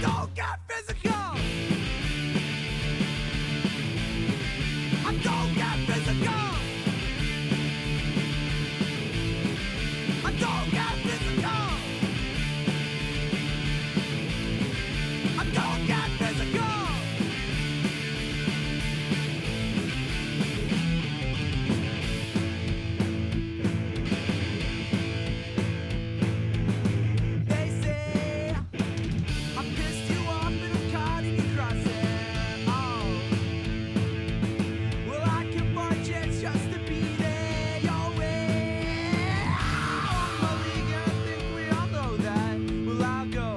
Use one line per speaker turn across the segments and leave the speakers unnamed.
don't get physical. I don't get physical. I don't get physical. I don't get physical. They say I pissed you off and I'm caught in your crosshair. Oh, well I can march it just to be there your way. Oh, well, we gotta think we all know that. Well, I'll go.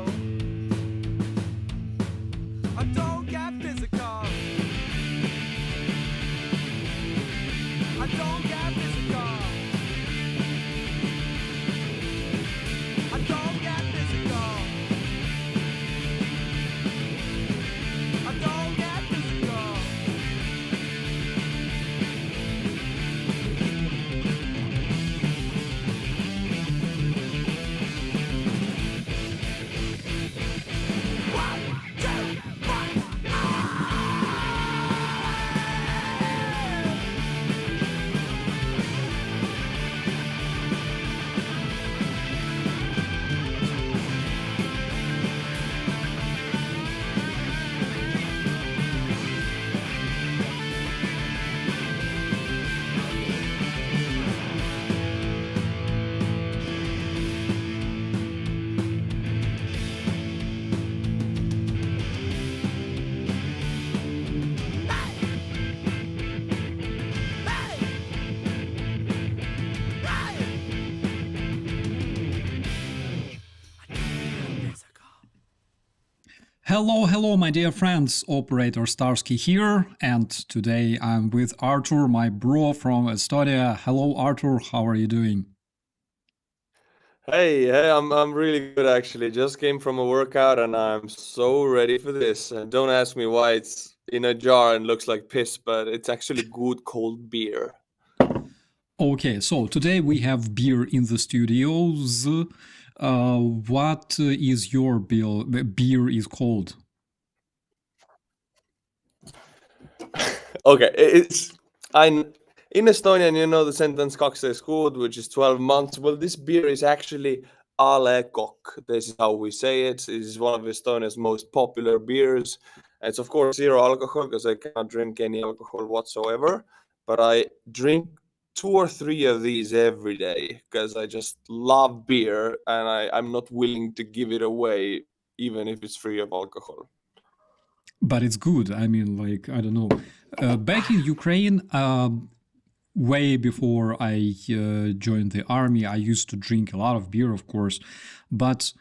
I don't get physical. I don't get physical. I don't get physical. I don't get physical. One, two, one.
Hello, my dear friends. Operator Starsky here, and today I'm with Artur, my bro from Estonia. Hello, Artur. How are you doing?
Hey, I'm really good actually. Just came from a workout and I'm so ready for this. And don't ask me why it's in a jar and looks like piss, but it's actually good cold beer.
Okay, so today we have beer in the studios. What is your beer is called?
Okay, I'm in Estonian, you know the sentence 12 kuud, which is 12 months. Well, this beer is actually A Le Coq. This is how we say it. It is one of Estonia's most popular beers. It's of course zero alcohol because I cannot drink any alcohol whatsoever. But I drink 2 or 3 of these every day because I just love beer and I'm not willing to give it away even if it's free of alcohol.
But it's good. I mean, like, I don't know. Back in Ukraine, way before I joined the army, I used to drink a lot of beer, of course, but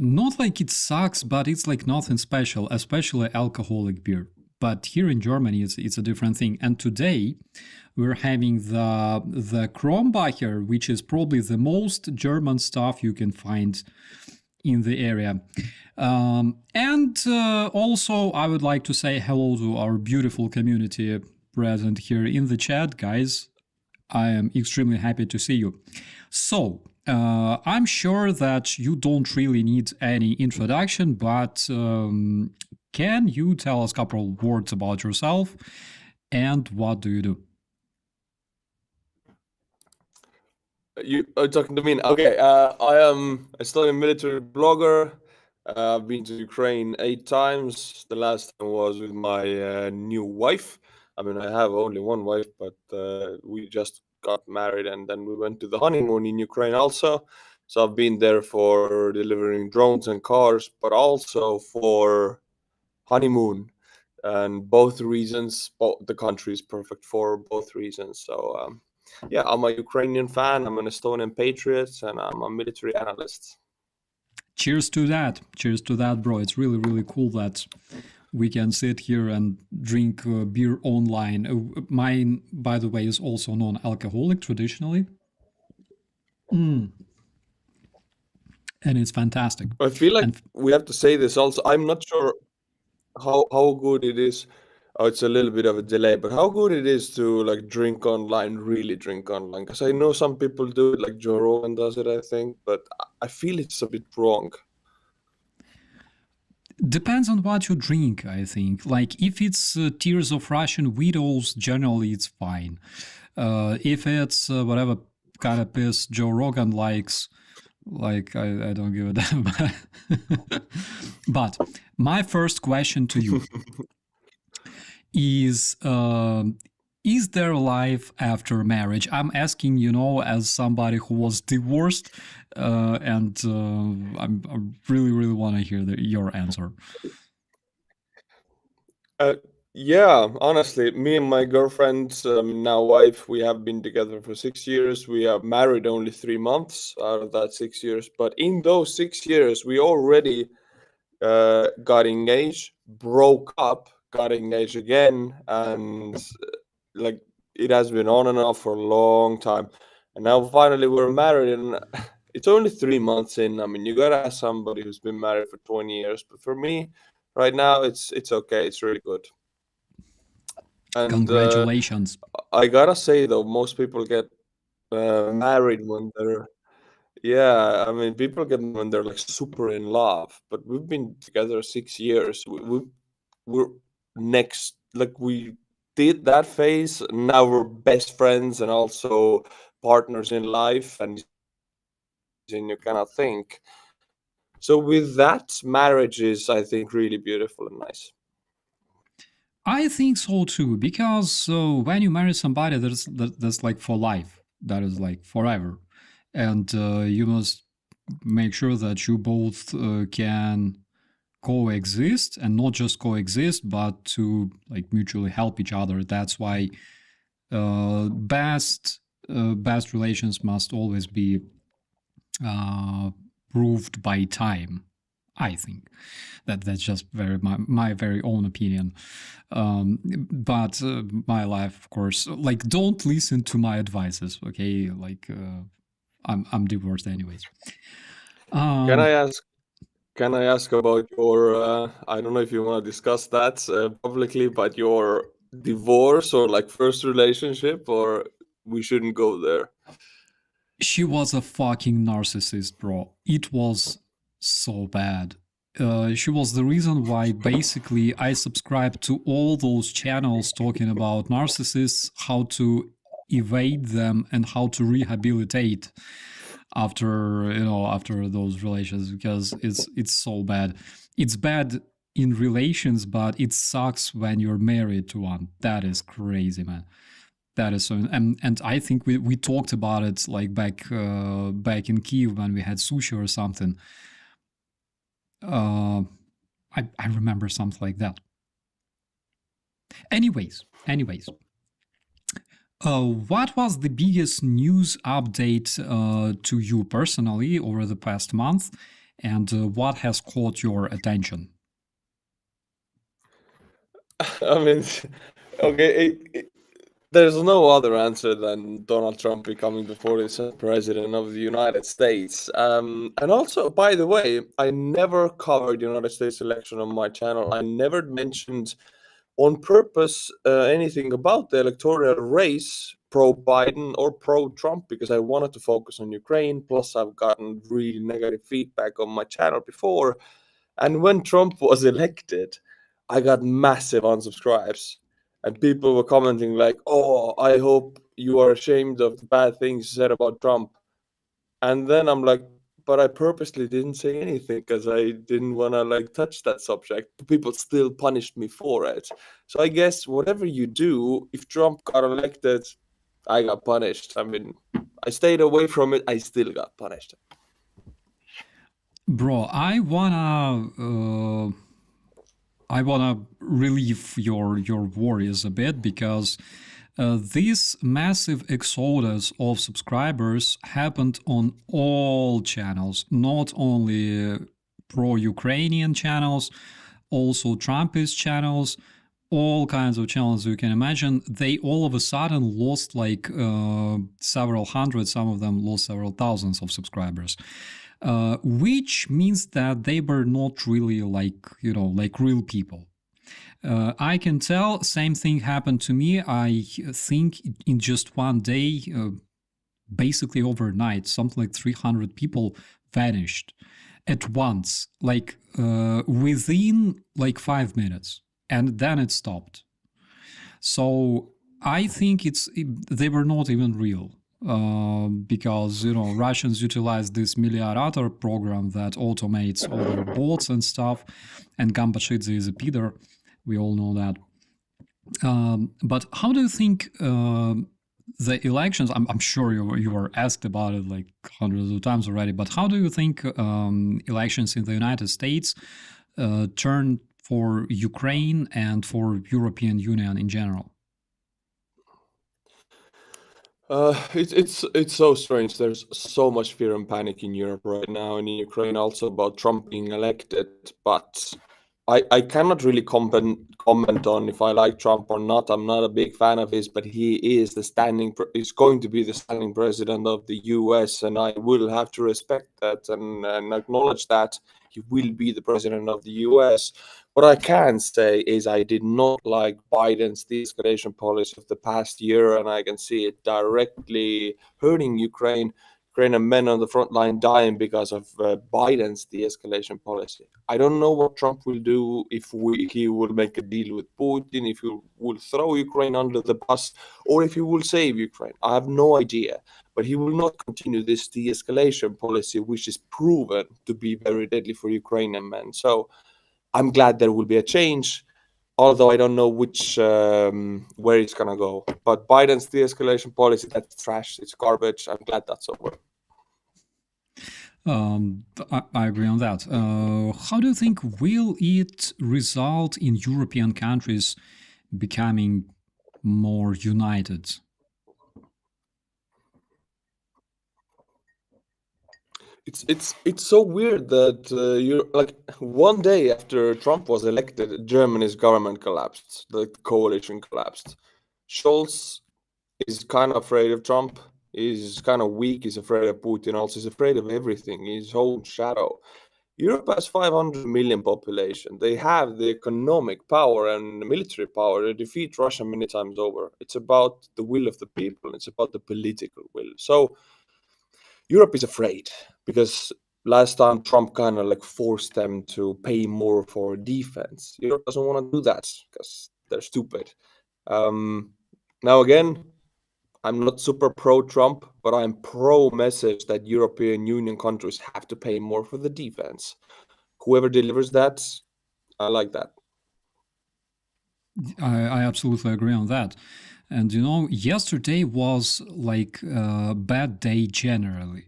not like it sucks, but it's like nothing special, especially alcoholic beer. But here in Germany, it's a different thing. And today we're having the Kronbacher, which is probably the most German stuff you can find in the area. And also, I would like to say hello to our beautiful community present here in the chat, guys. I am extremely happy to see you. So, I'm sure that you don't really need any introduction, but can you tell us a couple of words about yourself and what do you do?
You are talking to me. Okay, I am a Estonian military blogger. I've been to Ukraine 8 times. The last time was with my new wife. I mean, I have only one wife, but we just got married and then we went to the honeymoon in Ukraine also. So I've been there for delivering drones and cars, but also for honeymoon. And both reasons, the country is perfect for both reasons. So yeah, I'm a Ukrainian fan, I'm an Estonian patriot, and I'm a military analyst.
Cheers to that. Cheers to that, bro. It's really, really cool that we can sit here and drink beer online. Mine, by the way, is also non-alcoholic traditionally. And it's fantastic.
I feel like
And
we have to say this also. I'm not sure how good it is. Oh, it's a little bit of a delay, but how good it is to like drink online, really drink online. Because I know some people do it, like Joe Rogan does it, I think, but I feel it's a bit wrong.
Depends on what you drink, I think. Like, if it's Tears of Russian Widows, generally it's fine. If it's whatever kind of piss Joe Rogan likes, like, I don't give a damn. But my first question to you is there life after marriage? I'm asking, as somebody who was divorced, and I really, really want to hear your answer.
Uh, yeah, honestly, me and my girlfriend, now wife, we have been together for 6 years. We are married only 3 months out of that 6 years. But in those 6 years, we already got engaged, broke up, got engaged again, and like it has been on and off for a long time. And now finally we're married, and it's only 3 months in. I mean, you gotta ask somebody who's been married for 20 years. But for me, right now, it's okay. It's really good. And
Congratulations.
I gotta say though, most people get married when they're yeah. I mean, people get when they're like super in love. But we've been together 6 years. We're next, like we did that phase. Now we're best friends and also partners in life, and you cannot think. So with that, marriage is, I think, really beautiful and nice.
I think so too, because when you marry somebody, that's like for life. That is like forever, and you must make sure that you both can coexist, and not just coexist, but to like mutually help each other. That's why best relations must always be proved by time. I think that's just my very own opinion. But my life, of course, like, don't listen to my advices, okay? Like, I'm divorced anyways.
Can I ask? Can I ask about your? I don't know if you want to discuss that publicly, but your divorce or like first relationship, or we shouldn't go there.
She was a fucking narcissist, bro. It was so bad. She was the reason why basically I subscribed to all those channels talking about narcissists, how to evade them, and how to rehabilitate after those relations, because it's so bad. It's bad in relations, but it sucks when you're married to one. That is crazy, man. That is so, and I think we talked about it like back in Kiev when we had sushi or something. I remember something like that. Anyways, what was the biggest news update to you personally over the past month, and what has caught your attention?
I mean, okay, there's no other answer than Donald Trump becoming the 42nd president of the United States. And also, by the way, I never covered the United States election on my channel. I never mentioned on purpose anything about the electoral race pro Biden or pro Trump, because I wanted to focus on Ukraine. Plus, I've gotten really negative feedback on my channel before. And when Trump was elected, I got massive unsubscribes. And people were commenting like, "Oh, I hope you are ashamed of the bad things you said about Trump." And then I'm like, "But I purposely didn't say anything because I didn't want to like touch that subject." But people still punished me for it. So I guess whatever you do, if Trump got elected, I got punished. I mean, I stayed away from it. I still got punished.
Bro, I wanna relieve your worries a bit, because this massive exodus of subscribers happened on all channels, not only pro-Ukrainian channels, also Trumpist channels, all kinds of channels you can imagine. They all of a sudden lost like several hundred, some of them lost several thousands of subscribers. Which means that they were not really like real people. I can tell. Same thing happened to me. I think in just one day, basically overnight, something like 300 people vanished. at once, like within like 5 minutes, and then it stopped. So I think they were not even real. Because Russians utilize this Miliarator program that automates all their bots and stuff, and Gambashidze is a peeder. We all know that. But how do you think the elections? I'm sure you were asked about it like hundreds of times already. But how do you think elections in the United States turned for Ukraine and for European Union in general?
It's so strange. There's so much fear and panic in Europe right now, and in Ukraine also about Trump being elected. But I cannot really comment on if I like Trump or not. I'm not a big fan of his, but he is he's going to be the standing president of the U.S., and I will have to respect that and acknowledge that he will be the president of the U.S. What I can say is I did not like Biden's de-escalation policy of the past year, and I can see it directly hurting Ukraine. Ukrainian men on the front line dying because of Biden's de-escalation policy. I don't know what Trump will do if he will make a deal with Putin, if he will throw Ukraine under the bus, or if he will save Ukraine. I have no idea. But he will not continue this de-escalation policy, which is proven to be very deadly for Ukrainian men. So I'm glad there will be a change, although I don't know where it's gonna go. But Biden's de-escalation policy, that's trash. It's garbage. I'm glad that's over.
I agree on that. How do you think will it result in European countries becoming more united?
It's so weird that you're like one day after Trump was elected, Germany's government collapsed, the coalition collapsed. Scholz is kind of afraid of Trump. He's kind of weak. He's afraid of Putin. Also, he's afraid of everything. His own shadow. Europe has 500 million population. They have the economic power and the military power to defeat Russia many times over. It's about the will of the people. It's about the political will. So Europe is afraid because last time Trump kind of like forced them to pay more for defense. Europe doesn't want to do that because they're stupid. Now again, I'm not super pro-Trump, but I'm pro-message that European Union countries have to pay more for the defense. Whoever delivers that, I like that.
I absolutely agree on that. And yesterday was like a bad day generally.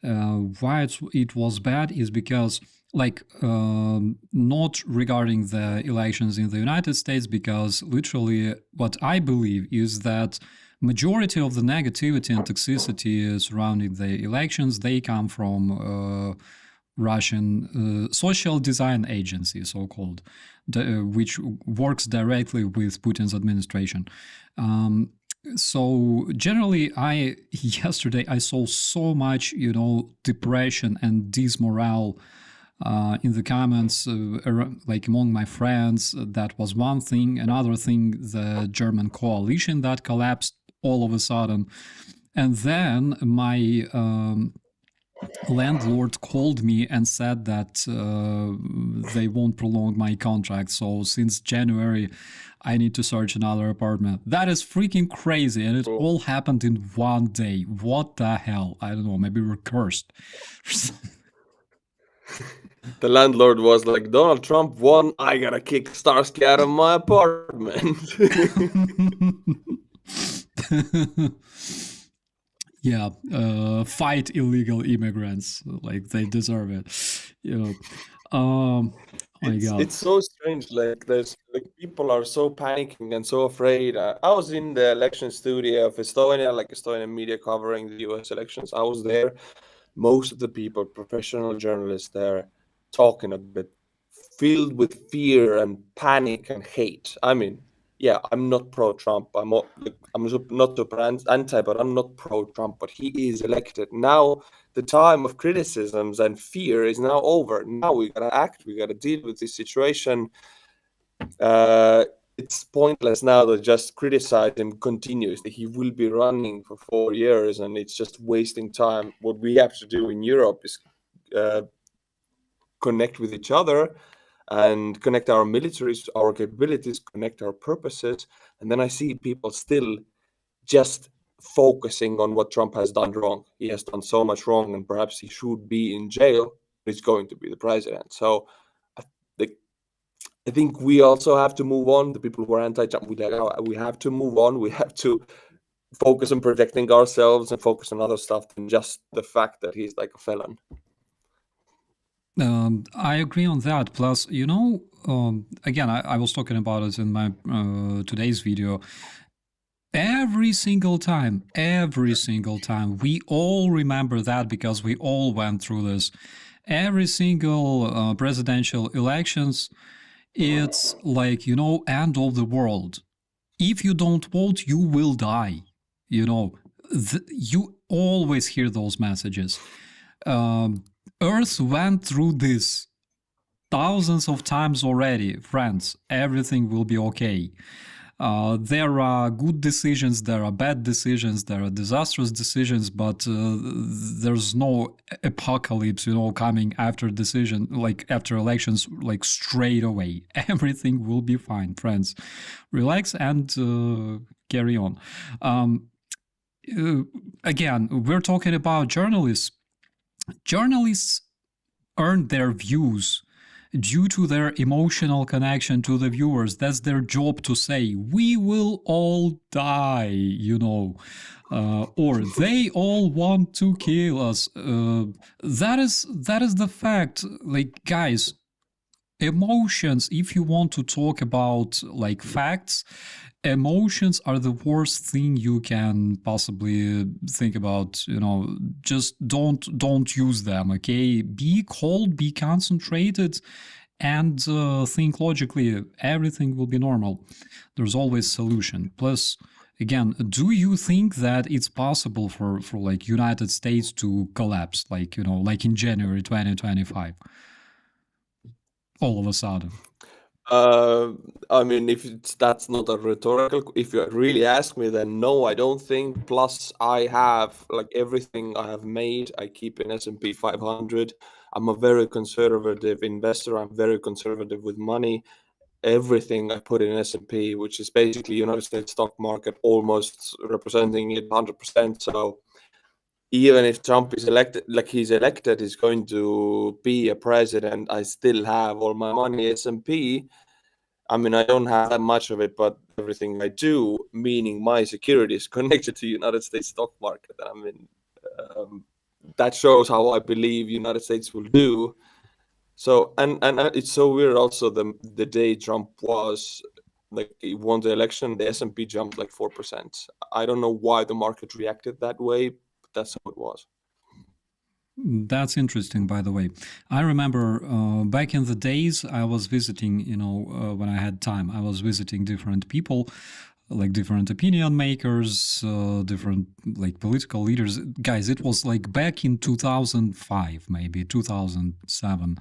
Why it was bad is because, like, not regarding the elections in the United States, because literally what I believe is that majority of the negativity and toxicity surrounding the elections, they come from Russian social design agency, so-called, which works directly with Putin's administration. So generally, yesterday I saw so much, depression and dismorale in the comments, like among my friends. That was one thing. Another thing, the German coalition that collapsed all of a sudden, and then my landlord called me and said that they won't prolong my contract. So since January, I need to search another apartment. That is freaking crazy. And it all happened in one day. What the hell? I don't know. Maybe we're cursed.
The landlord was like, Donald Trump won. I gotta kick Starsky out of my apartment.
Yeah, fight illegal immigrants like they deserve it. My God.
It's so strange. Like there's like people are so panicking and so afraid. I was in the election studio of Estonia, like Estonian media covering the U.S. elections. I was there. Most of the people, professional journalists there, talking a bit, filled with fear and panic and hate. I mean, yeah, I'm not pro-Trump. I'm not super anti, but I'm not pro-Trump. But he is elected now. The time of criticisms and fear is now over. Now we gotta act. We gotta deal with this situation. It's pointless now to just criticize him continuously. He will be running for 4 years, and it's just wasting time. What we have to do in Europe is connect with each other and connect our militaries, our capabilities, connect our purposes. And then I see people still just focusing on what Trump has done wrong. He has done so much wrong, and perhaps he should be in jail. He's going to be the president. So I, I think we also have to move on. The people who are anti-Trump, we have to move on. We have to focus on protecting ourselves and focus on other stuff than just the fact that he's like a felon.
I agree on that. Plus, again, I was talking about it in my today's video. Every single time, we all remember that because we all went through this. Every single presidential elections, it's like, end of the world. If you don't vote, you will die. You always hear those messages. Earth went through this thousands of times already. Friends, everything will be okay. There are good decisions, there are bad decisions, there are disastrous decisions, but there's no apocalypse, coming after decision, like after elections, like straight away. Everything will be fine, friends. Relax and carry on. Again, we're talking about journalists. Journalists earn their views due to their emotional connection to the viewers. That's their job to say, we will all die, or they all want to kill us. That is the fact. Like, guys, emotions, if you want to talk about like facts, emotions are the worst thing you can possibly think about. Just don't use them. Okay, be cold, be concentrated, and think logically. Everything will be normal. There's always solution. Plus, again, do you think that it's possible for like United States to collapse, like like in January 2025, all of a sudden?
I mean, that's not a rhetorical. If you really ask me, then no, I don't think. Plus, I have like everything I have made, I keep in S&P 500. I'm a very conservative investor. I'm very conservative with money. Everything I put in S&P, which is basically United States stock market, almost representing it 100%. So even if Trump is elected, he's going to be a president, I still have all my money S&P. I mean, I don't have that much of it, but everything I do, meaning my security, is connected to United States stock market. I mean, that shows how I believe United States will do. So, and it's so weird. Also, the day Trump was like he won the election, the S&P jumped like 4%. I don't know why the market reacted that way, but that's how it was.
That's interesting, by the way. I remember back in the days I was visiting, when I had time, I was visiting different people, like different opinion makers, different like political leaders. Guys, it was like back in 2005, maybe 2007.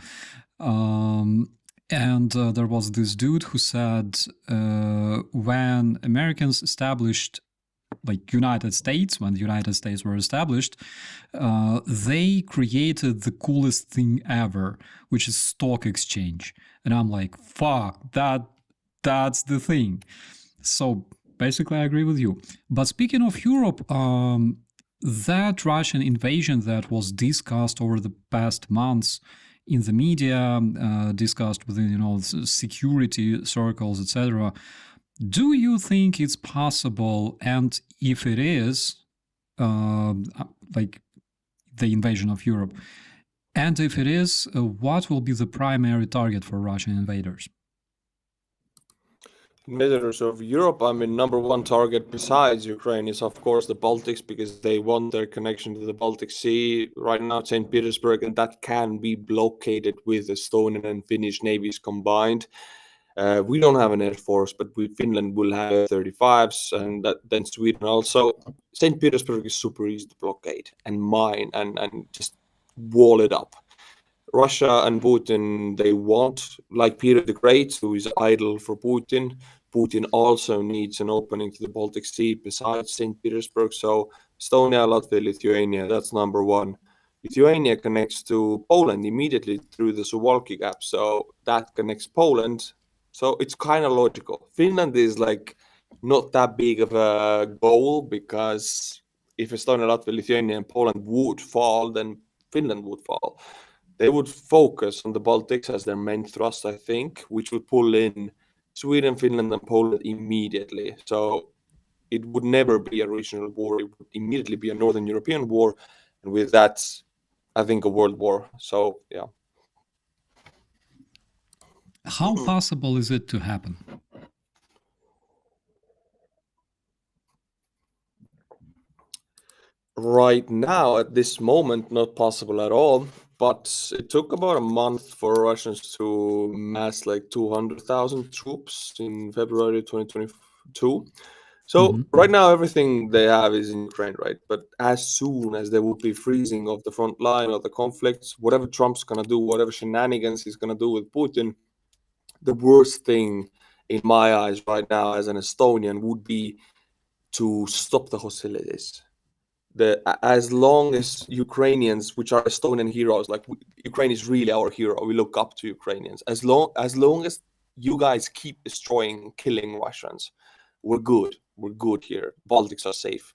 And there was this dude who said when Americans established like United States, when the United States were established, they created the coolest thing ever, which is stock exchange. And I'm like, fuck, that's the thing. So basically, I agree with you. But speaking of Europe, that Russian invasion that was discussed over the past months in the media, discussed within security circles, etc. Do you think it's possible, and if it is, like the invasion of Europe, and if it is, what will be the primary target for Russian invaders?
Invaders of Europe, I mean, number one target besides Ukraine is, of course, the Baltics, because they want their connection to the Baltic Sea. Right now, St. Petersburg, and that can be blockaded with Estonian and Finnish navies combined. We don't have an air force, but Finland will have F-35s, and then Sweden also. St. Petersburg is super easy to blockade and mine and just wall it up. Russia and Putin, they want, like Peter the Great, who is idol for Putin. Putin also needs an opening to the Baltic Sea besides St. Petersburg. So Estonia, Latvia, Lithuania, that's number one. Lithuania connects to Poland immediately through the Suwalki gap, so that connects Poland. So it's kind of logical. Finland is like not that big of a goal, because if Estonia, Latvia, Lithuania, and Poland would fall, then Finland would fall. They would focus on the Baltics as their main thrust, I think, which would pull in Sweden, Finland, and Poland immediately. So it would never be a regional war. It would immediately be a Northern European war, and with that, I think a world war. So yeah.
How possible is it to happen?
Right now, at this moment, not possible at all. But it took about a month for Russians to mass like 200,000 troops in February 2022. So right now, everything they have is in Ukraine, right? But as soon as there would be freezing of the front line of the conflicts, whatever Trump's gonna do, whatever shenanigans he's gonna do with Putin, the worst thing in my eyes right now as an Estonian would be to stop the hostilities. As long as Ukrainians, which are Estonian heroes, like Ukraine is really our hero, we look up to Ukrainians. As long as you guys keep destroying, killing Russians, we're good. We're good here. Baltics are safe.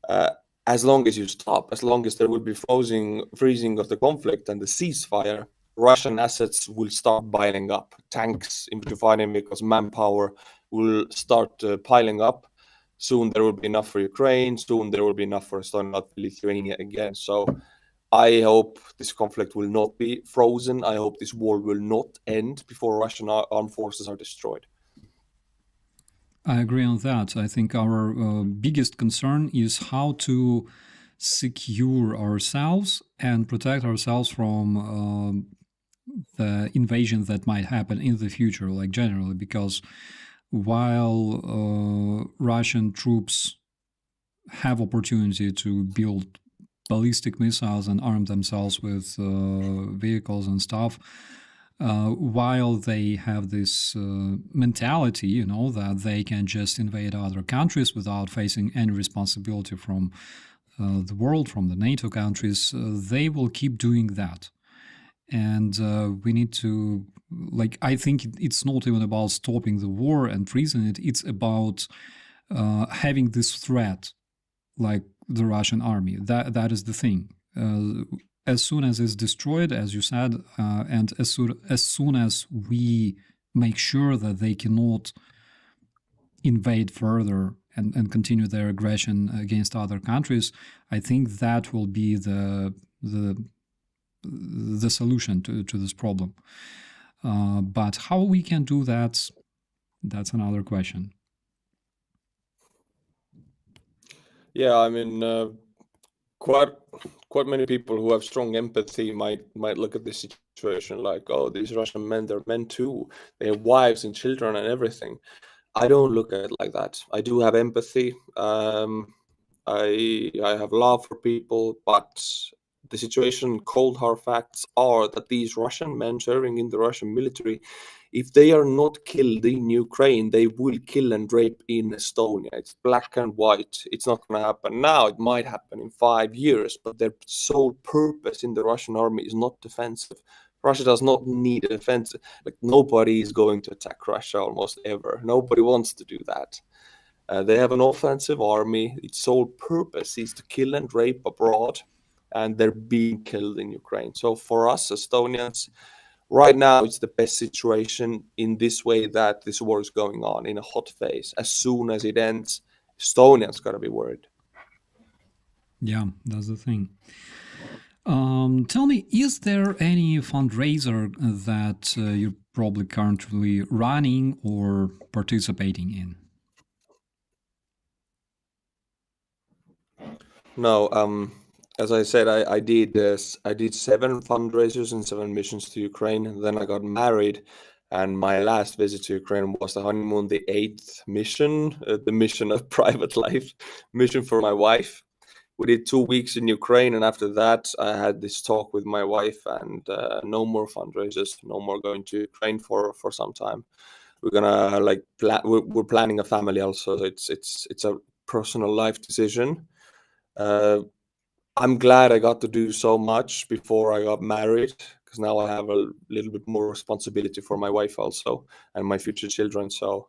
Uh, as long as you stop, as long as there will be freezing of the conflict and the ceasefire, Russian assets will start piling up. Tanks, infantry fighting vehicles, manpower will start piling up. Soon there will be enough for Ukraine. Soon there will be enough for Estonia, Lithuania again. So I hope this conflict will not be frozen. I hope this war will not end before Russian armed forces are destroyed.
I agree on that. I think our biggest concern is how to secure ourselves and protect ourselves from the invasion that might happen in the future, like generally, because while Russian troops have opportunity to build ballistic missiles and arm themselves with vehicles and stuff, while they have this mentality, you know, that they can just invade other countries without facing any responsibility from the world, from the NATO countries, they will keep doing that. And we need to, like, I think it's not even about stopping the war and freezing it, it's about having this threat, like the Russian army. That is the thing. As soon as it's destroyed, as you said, and as soon as we make sure that they cannot invade further and continue their aggression against other countries, I think that will be the solution to this problem. But how we can do that, that's another question.
Yeah, I mean, quite many people who have strong empathy might look at this situation like, oh, these Russian men, they're men too. They have wives and children and everything. I don't look at it like that. I do have empathy. I have love for people, but the situation, cold hard facts are that these Russian men serving in the Russian military, if they are not killed in Ukraine, they will kill and rape in Estonia. It's black and white. It's not going to happen now. It might happen in 5 years, but their sole purpose in the Russian army is not defensive. Russia does not need a defense. Like, nobody is going to attack Russia almost ever. Nobody wants to do that. They have an offensive army. Its sole purpose is to kill and rape abroad, and they're being killed in Ukraine. So for us Estonians, right now it's the best situation in this way, that this war is going on in a hot phase. As soon as it ends, Estonians gotta be worried.
Yeah, that's the thing. Tell me, is there any fundraiser that you're probably currently running or participating in?
No, as I said, I did this. I did 7 fundraisers and 7 missions to Ukraine. And then I got married, and my last visit to Ukraine was the honeymoon, the 8th mission, the mission of private life, mission for my wife. We did 2 weeks in Ukraine, and after that, I had this talk with my wife, and no more fundraisers, no more going to Ukraine for some time. We're gonna like we're planning a family also. So it's a personal life decision. I'm glad I got to do so much before I got married, because now I have a little bit more responsibility for my wife also and my future children. So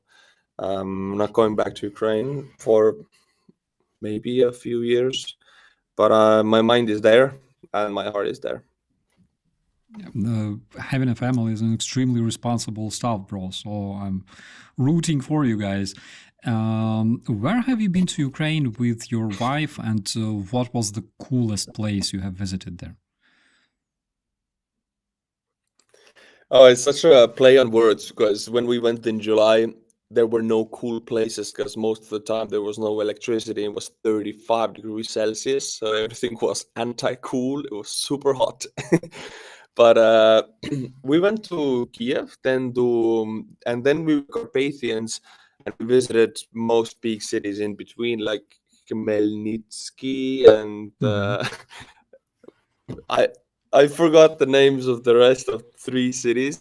I'm not going back to Ukraine for maybe a few years, but my mind is there and my heart is there.
Having a family is an extremely responsible stuff, bro. So I'm rooting for you guys. Where have you been to Ukraine with your wife, and what was the coolest place you have visited there?
Oh, it's such a play on words, because when we went in July, there were no cool places, because most of the time there was no electricity. It was 35 degrees Celsius, so everything was anti-cool. It was super hot. But we went to Kiev, and then we were Carpathians, and we visited most big cities in between, like Khmelnytsky and I I forgot the names of the rest of 3 cities.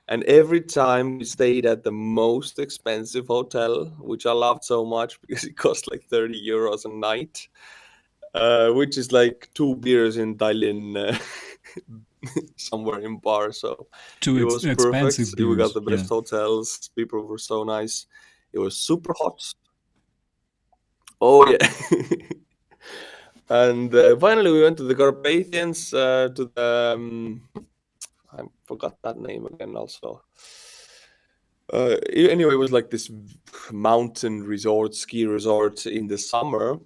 And every time we stayed at the most expensive hotel, which I loved so much because it cost like 30 euros a night, which is like 2 beers in Tallinn, somewhere in bar. So
Two
it was perfect.
expensive
We got
beers,
the
yeah.
best hotels. People were so nice. It was super hot. Oh yeah. And finally, we went to the Carpathians, to the I forgot that name again. Also, anyway, it was like this mountain resort, ski resort in the summer.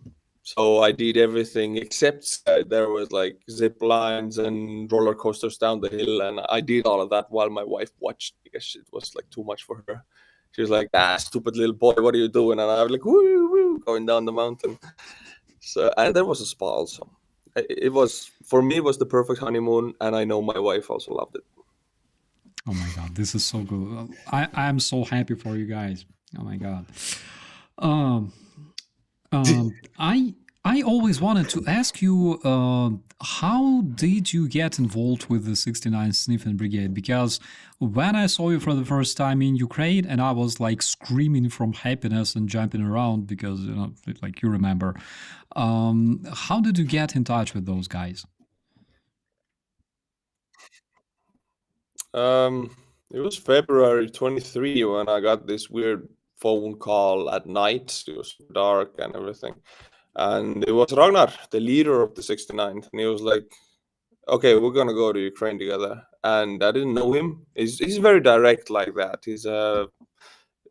So I did everything except there was like zip lines and roller coasters down the hill, and I did all of that while my wife watched, because it was like too much for her. She was like, "Ah, stupid little boy, what are you doing?" And I was like, "Woo, woo," going down the mountain. So, and there was a spa also. It was, for me, it was the perfect honeymoon, and I know my wife also loved it.
Oh my god, this is so good. I'm so happy for you guys. Oh my god. Um, I always wanted to ask you, how did you get involved with the 69th Sniffing Brigade? Because when I saw you for the first time in Ukraine, and I was like screaming from happiness and jumping around because, you know, like you remember, how did you get in touch with those guys?
It was February 23 when I got this weird phone call at night. It was dark and everything. And it was Ragnar, the leader of the 69th. And he was like, "Okay, we're going to go to Ukraine together." And I didn't know him. He's very direct like that. He's a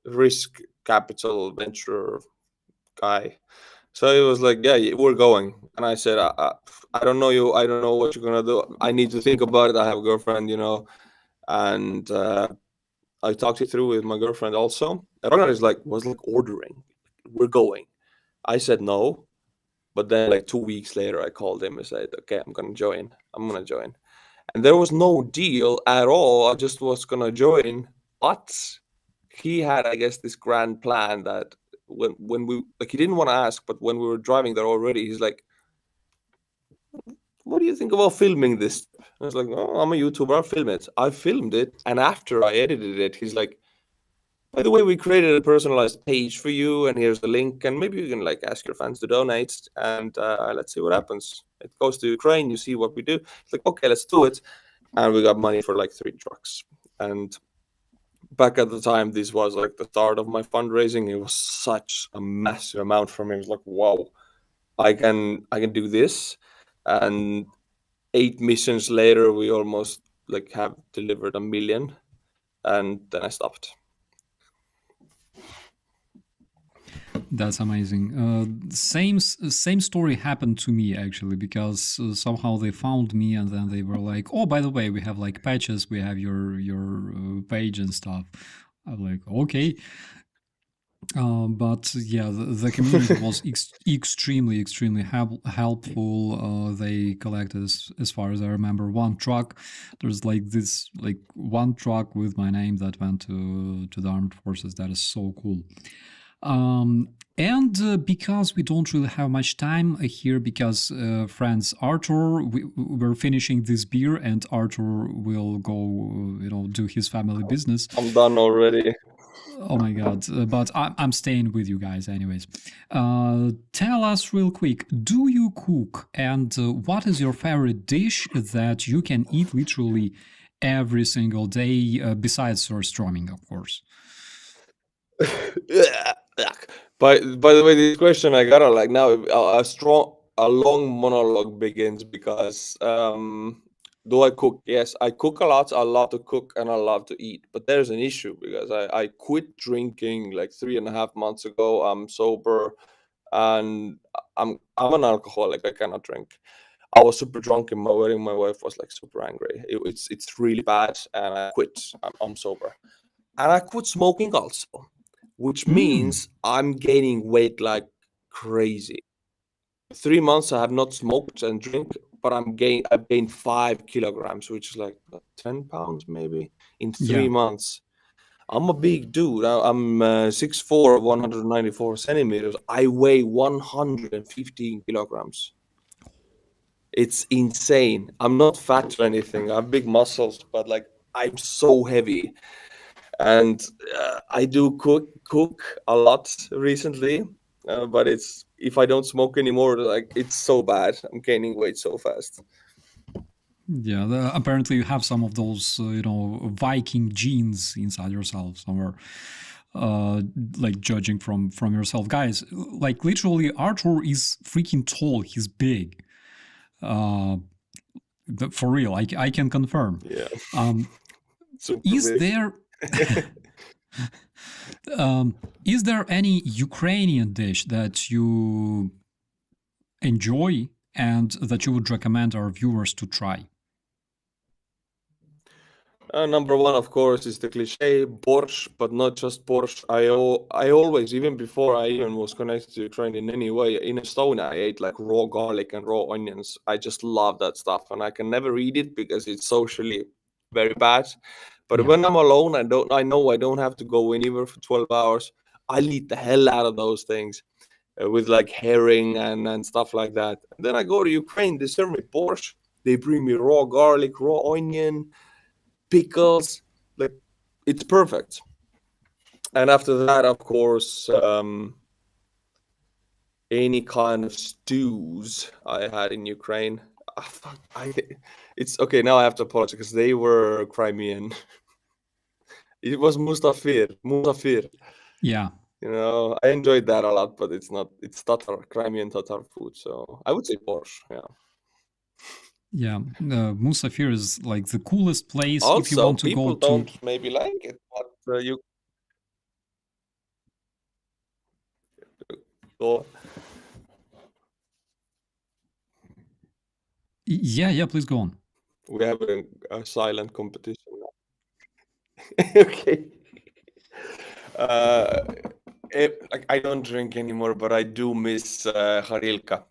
risk capital venture guy. So he was like, "Yeah, we're going." And I said, I don't know you. I don't know what you're going to do. I need to think about it. I have a girlfriend, you know. And I talked it through with my girlfriend also. Ragnar was like ordering, "We're going." I said no, but then like 2 weeks later, I called him and said, "Okay, I'm gonna join. I'm gonna join." And there was no deal at all. I just was gonna join, but he had, I guess, this grand plan that when we, like, he didn't want to ask, but when we were driving there already, he's like, "What do you think about filming this?" I was like, "Oh, I'm a YouTuber. I'll film it." I filmed it, and after I edited it, he's like, "By the way, we created a personalized page for you, and here's the link, and maybe you can like ask your fans to donate, and let's see what happens. It goes to Ukraine. You see what we do." It's like, "Okay, let's do it," and we got money for like 3 trucks. And back at the time, this was like the start of my fundraising. It was such a massive amount for me. It was like, wow, I can do this, and 8 missions later, we almost like have delivered 1 million, and then I stopped.
That's amazing. Same story happened to me actually, because somehow they found me and then they were like, "Oh, by the way, we have like patches, we have your page and stuff." I'm like, "Okay." But yeah, the community was extremely helpful. They collected, as far as I remember, one truck. There's like this, like one truck with my name that went to the armed forces. That is so cool. And because we don't really have much time here, because friends, Artur, we're finishing this beer, and Artur will go, do his family business.
I'm done already.
Oh my god! But I'm staying with you guys, anyways. Tell us real quick: do you cook, and what is your favorite dish that you can eat literally every single day, besides surströmming, of course?
By the way, this question I gotta like now a long monologue begins because do I cook? Yes, I cook a lot. I love to cook and I love to eat. But there's an issue because I quit drinking like 3.5 months ago. I'm sober and I'm an alcoholic. I cannot drink. I was super drunk in my wedding. My wife was like super angry. It's really bad, and I quit. I'm sober, and I quit smoking also, which
Mm,
means I'm gaining weight like crazy. 3 months I have not smoked and drink, but I've gained 5 kilograms, which is like what, 10 pounds maybe in three
yeah,
months. I'm a big dude. I'm 6'4", 194 centimeters. I weigh 115 kilograms. It's insane. I'm not fat or anything. I have big muscles, but like I'm so heavy. And I do cook a lot recently, but it's if I don't smoke anymore, like it's so bad. I'm gaining weight so fast.
yeah. Apparently, you have some of those, Viking genes inside yourself somewhere. Uh, like judging from yourself, guys. Like literally, Artur is freaking tall. He's big. Uh, for real, I can confirm.
Yeah,
Um,
super
is
big.
there um, is there any Ukrainian dish that you enjoy and that you would recommend our viewers to try?
Number one, of course, is the cliche borscht, but not just borscht. I always, even before I even was connected to Ukraine in any way, in Estonia, I ate like raw garlic and raw onions. I just love that stuff, and I can never eat it because it's socially very bad. But
Yeah,
when I'm alone, I know I don't have to go anywhere for 12 hours. I'll eat the hell out of those things with like herring and stuff like that. And then I go to Ukraine, they serve me borscht. They bring me raw garlic, raw onion, pickles, like it's perfect. And after that, of course, any kind of stews I had in Ukraine. Fuck, it's okay. Now I have to apologize because they were Crimean. It was Mustafir.
yeah,
I enjoyed that a lot, but it's not. It's Tatar, Crimean Tatar food. So I would say Porsche. Yeah.
yeah. Musafir is like the coolest place if you
Also,
want to go
people
to.
don't maybe like it, but you go.
Yeah, yeah. Please go on.
We have a silent competition now. Okay. Uh, like I don't drink anymore, but I do miss Harilka.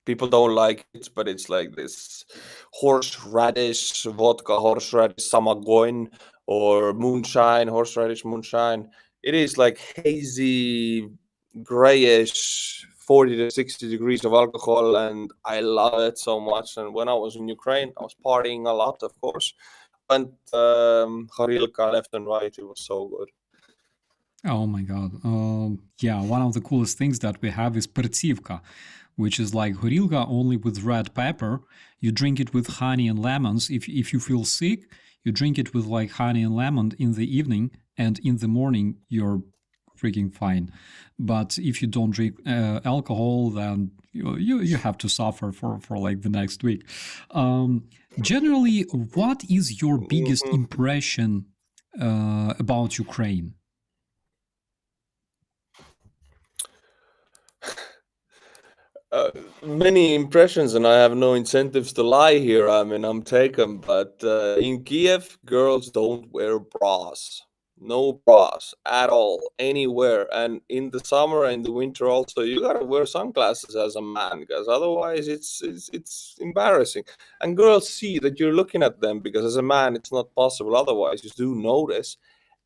People don't like it, but it's like this horseradish vodka, horseradish samagoin, or moonshine, horseradish moonshine. It is like hazy, grayish, 40 to 60 degrees of alcohol, and I love it so much. And when I was in Ukraine, I was partying a lot, of course. And Harilka left and right, it was so good.
Oh my god. Yeah, one of the coolest things that we have is pertsivka, which is like horilka only with red pepper. You drink it with honey and lemons. If you feel sick, you drink it with like honey and lemon in the evening, and in the morning you're freaking fine. But if you don't drink alcohol, then you have to suffer for like the next week. Generally, what is your biggest
Mhm.
impression about Ukraine?
Many impressions, and I have no incentives to lie here. I mean, I'm taken, but in Kiev, girls don't wear bras. No bras at all, anywhere. And in the summer and the winter, also, you gotta wear sunglasses as a man, because otherwise, it's embarrassing. And girls see that you're looking at them, because as a man, it's not possible. Otherwise, you do notice.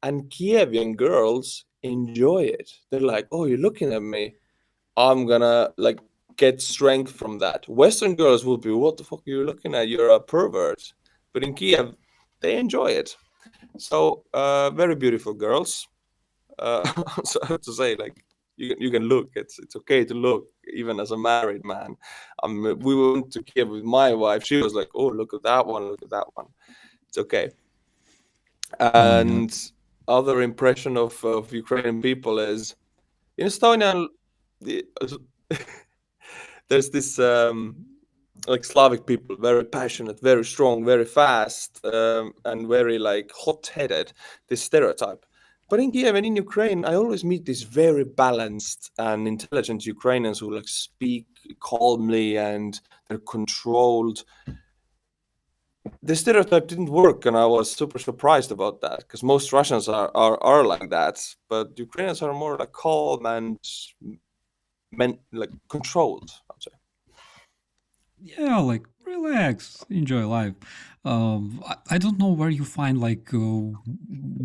And Kievian girls enjoy it. They're like, "Oh, you're looking at me. I'm gonna like get strength from that." Western girls will be, "What the fuck are you looking at? You're a pervert." But in Kiev, they enjoy it. So very beautiful girls. so I have to say, like, you can look. It's okay to look, even as a married man. We went to Kiev with my wife. She was like, "Oh, look at that one! Look at that one." It's okay.
Oh my god.
And other impression of Ukrainian people is in Estonia. The, there's this like Slavic people, very passionate, very strong, very fast, and very like hot-headed. This stereotype. But in Kiev and in Ukraine, I always meet these very balanced and intelligent Ukrainians who like speak calmly and they're controlled. The stereotype didn't work, and I was super surprised about that because most Russians are like that, but Ukrainians are more like calm and like controlled, I'd say.
Yeah, like relax, enjoy life. I don't know where you find like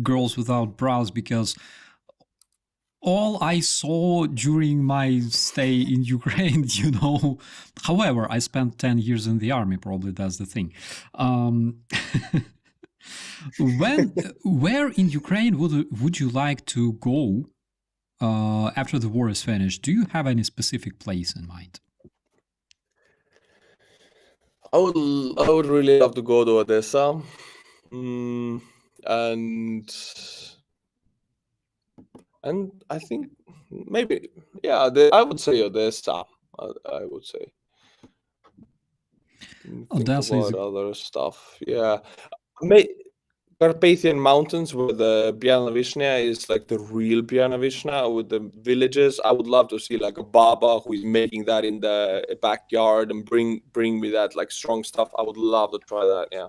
girls without brows because all I saw during my stay in Ukraine, however, I spent 10 years in the army, probably that's the thing. Where in Ukraine would you like to go after the war is finished? Do you have any specific place in mind?
I would really love to go to Odessa, mm, and I think maybe yeah, I would say Odessa. I would say. Think
Odessa is
about other stuff. Yeah, may, Carpathian Mountains, where the Białowieżnia is like the real Białowieżnia with the villages. I would love to see like a Baba who is making that in the backyard and bring me that like strong stuff. I would love to try that. Yeah.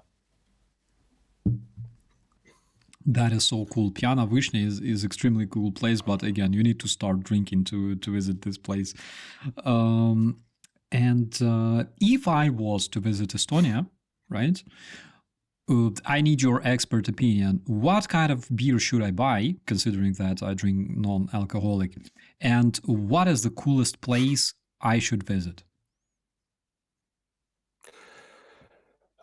That is so cool. Piana Vishny is extremely cool place, but again, you need to start drinking to visit this place. And if I was to visit Estonia, right? I need your expert opinion. What kind of beer should I buy, considering that I drink non-alcoholic? And what is the coolest place I should visit?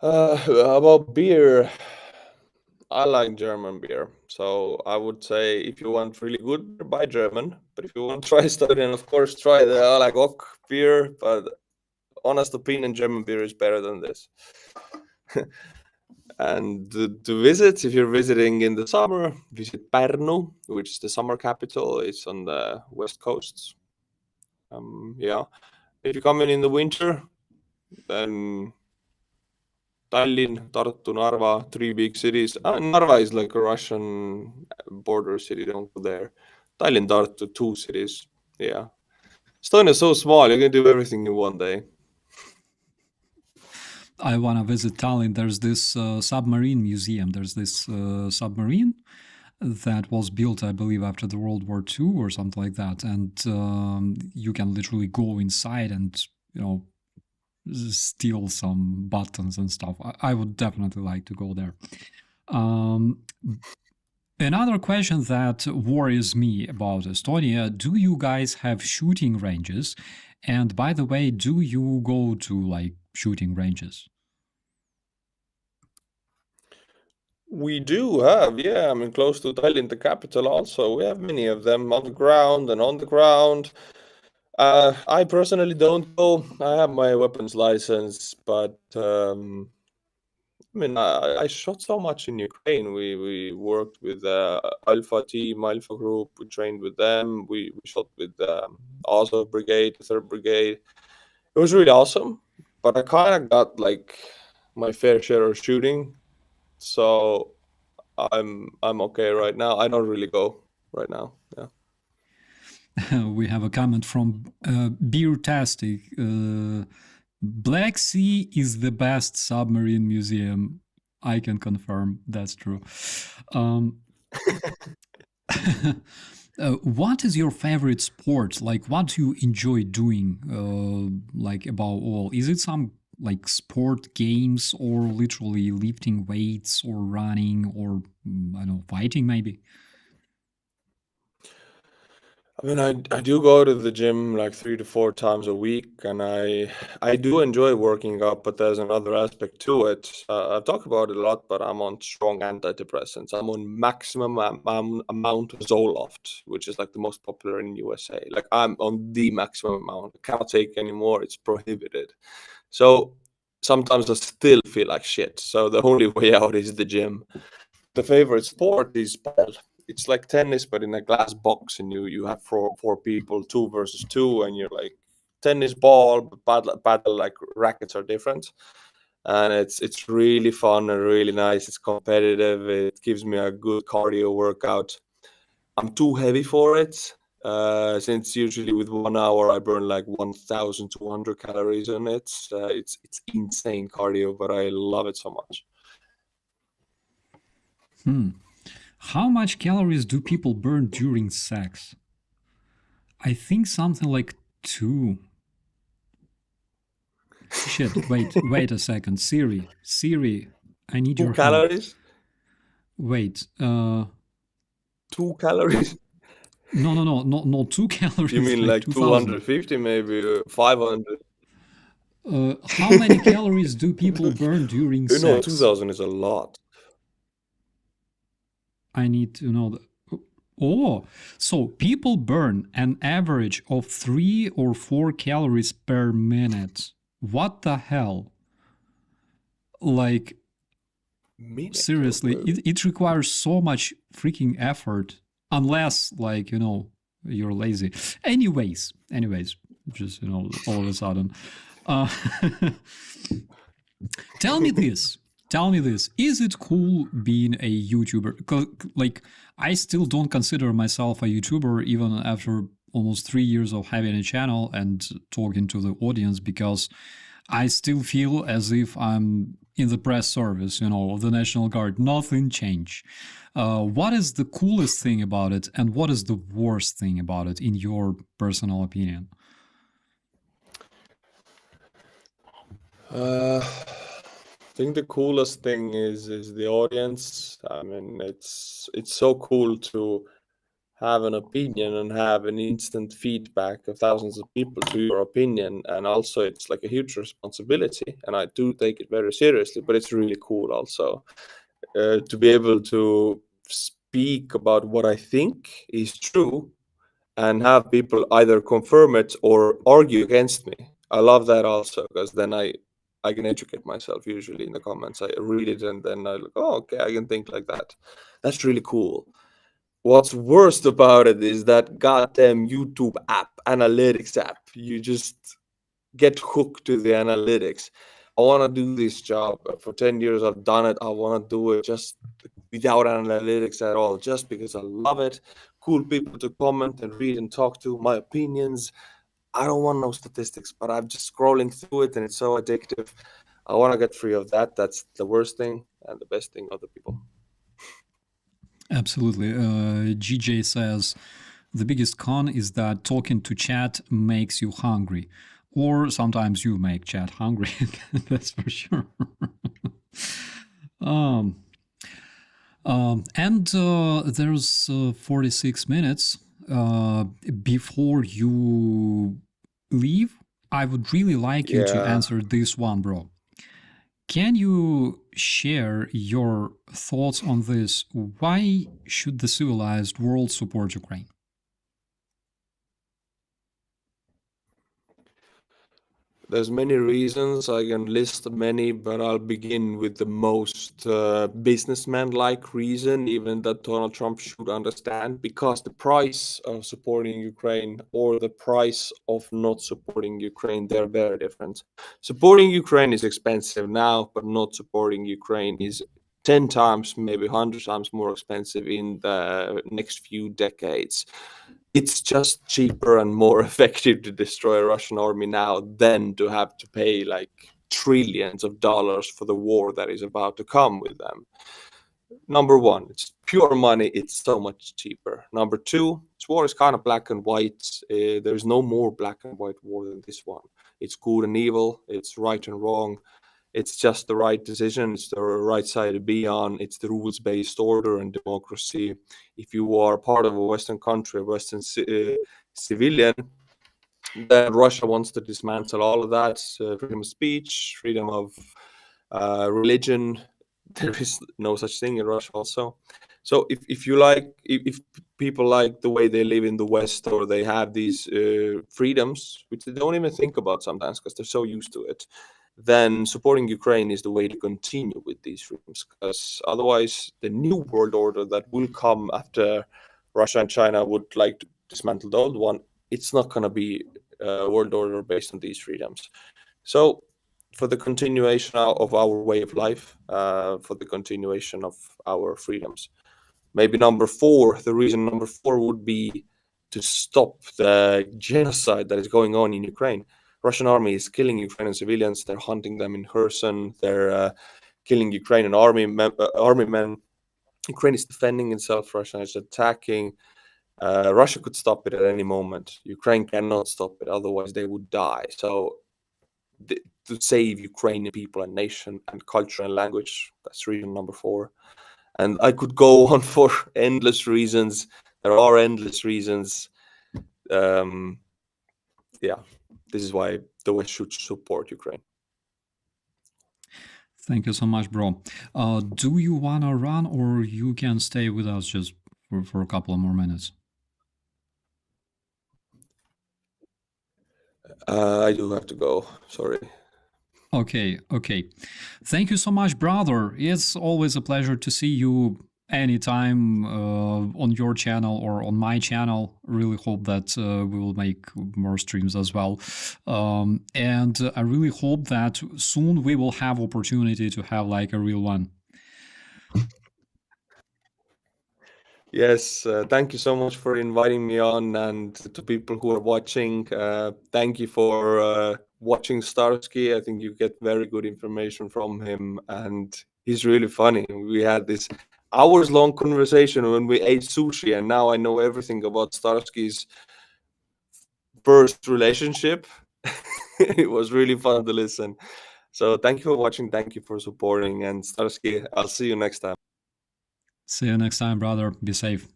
About beer, I like German beer. So I would say if you want really good beer, buy German. But if you want to try Estonian, of course, try the like oak beer. But honest opinion, German beer is better than this. And to visit, if you're visiting in the summer, visit Pärnu, which is the summer capital. It's on the west coast. Yeah. If you come in the winter, then Tallinn, Tartu, Narva, three big cities. Narva is like a Russian border city. Don't go there. Tallinn, Tartu, two cities. Yeah. Estonia is so small. You can do everything in one day.
I want to visit Tallinn. There's this submarine museum. There's this submarine that was built, I believe, after the World War II or something like that. And you can literally go inside and, steal some buttons and stuff. I would definitely like to go there. Another question that worries me about Estonia, do you guys have shooting ranges? And by the way, do you go to like shooting ranges?
We do have, yeah. I mean, close to Tallinn, the capital, also. We have many of them on the ground and on the ground. I personally don't go. I have my weapons license, but I mean, I shot so much in Ukraine. We worked with Alpha team, Alpha group. We trained with them. We shot with Azov Brigade, Third Brigade. It was really awesome. But I kind of got like my fair share of shooting, so I'm okay right now. I don't really go right now. Yeah.
We have a comment from Beer-tastic. Black Sea is the best submarine museum. I can confirm that's true. What is your favorite sport? Like, what do you enjoy doing? Like, above all, is it some like sport games or literally lifting weights or running or I don't know, fighting maybe?
I mean, I do go to the gym like 3 to 4 times a week, and I do enjoy working out. But there's another aspect to it. I've talked about it a lot, but I'm on strong antidepressants. I'm on maximum amount of Zoloft, which is like the most popular in USA. Like I'm on the maximum amount. I cannot take anymore. It's prohibited. So sometimes I still feel like shit. So the only way out is the gym. The favorite sport is paddle. It's like tennis, but in a glass box, and you have four people, 2 versus 2, and you're like tennis ball, but paddle like rackets are different, and it's really fun and really nice. It's competitive. It gives me a good cardio workout. I'm too heavy for it. Since usually with 1 hour I burn like 1,200 calories on it. It's insane cardio, but I love it so much.
How much calories do people burn during sex? I think something like 2. Shit, wait a second. Siri, I need
Two
your help.
calories?
Wait,
2 calories?
no, not 2 calories,
You mean
like
like
2000.
250, maybe 500?
How many calories do people burn during
No,
sex?
2000 is a lot.
I need to know the. Oh, so people burn an average of 3 or 4 calories per minute. What the hell? Like,
Minute?
seriously, it requires so much freaking effort. Unless, like, you're lazy. Anyways, just, all of a sudden. Uh, Tell me this. Is it cool being a YouTuber? Like, I still don't consider myself a YouTuber even after almost 3 years of having a channel and talking to the audience, because I still feel as if I'm in the press service, of the National Guard. Nothing changed. What is the coolest thing about it, and what is the worst thing about it, in your personal opinion?
I think the coolest thing is the audience. I mean, it's so cool to have an opinion and have an instant feedback of thousands of people to your opinion, and also it's like a huge responsibility, and I do take it very seriously. But it's really cool also to be able to speak about what I think is true and have people either confirm it or argue against me. I love that also, because then I can educate myself. Usually in the comments I read it and then I look, oh, okay, I can think like that. That's really cool. What's worst about it is that goddamn YouTube app, analytics app. You just get hooked to the analytics. I want to do this job. For 10 years I've done it. I want to do it just without analytics at all, just because I love it. Cool people to comment and read and talk to, my opinions. I don't want no statistics, but I'm just scrolling through it and it's so addictive. I want to get free of that. That's the worst thing, and the best thing, other people.
Absolutely. GJ says the biggest con is that talking to chat makes you hungry, or sometimes you make chat hungry. That's for sure. um, and there's 46 minutes before you leave. I would really like you to
Yeah.
answer this one, bro. Can you share your thoughts on this? Why should the civilized world support Ukraine?
There's many reasons. I can list many, but I'll begin with the most businessman-like reason, even that Donald Trump should understand, because the price of supporting Ukraine or the price of not supporting Ukraine, they're very different. Supporting Ukraine is expensive now, but not supporting Ukraine is 10 times, maybe 100 times more expensive in the next few decades. It's just cheaper and more effective to destroy a Russian army now than to have to pay like trillions of dollars for the war that is about to come with them. Number one, it's pure money. It's so much cheaper. Number two, this war is kind of black and white. There's no more black and white war than this one. It's good and evil. It's right and wrong. it's just the right decision. It's the right side to be on. It's the rules-based order and democracy. If you are part of a Western country, a Western civilian, then Russia wants to dismantle all of that. Freedom of speech, freedom of religion. There is no such thing in Russia also. So if you like, if people like the way they live in the West, or they have these freedoms, which they don't even think about sometimes because they're so used to it, then supporting Ukraine is the way to continue with these freedoms. Because otherwise, the new world order that will come after Russia and China would like to dismantle the old one, it's not going to be a world order based on these freedoms. So for the continuation of our way of life, for the continuation of our freedoms. Maybe the reason number four would be to stop the genocide that is going on in Ukraine. Russian army is killing Ukrainian civilians. They're hunting them in Kherson. They're killing Ukrainian army men. Ukraine is defending itself. Russia is attacking. Russia could stop it at any moment. Ukraine cannot stop it. Otherwise, they would die. So to save Ukrainian people and nation and culture and language, that's reason number four. And I could go on for endless reasons. There are endless reasons. Yeah, this is why the West should support Ukraine.
Thank you so much, bro. Do you want to run, or you can stay with us just for a couple of more minutes?
I do have to go. Sorry.
Okay. Thank you so much, brother. It's always a pleasure to see you anytime on your channel or on my channel. Really hope that we will make more streams as well. And I really hope that soon we will have opportunity to have like a real one.
Yes, thank you so much for inviting me on, and to people who are watching, thank you for watching Starsky. I think you get very good information from him, and he's really funny. We had this hours-long conversation when we ate sushi, and now I know everything about Starsky's first relationship. It was really fun to listen. So thank you for watching, thank you for supporting, and Starsky, I'll see you next time.
See you next time, brother. Be safe.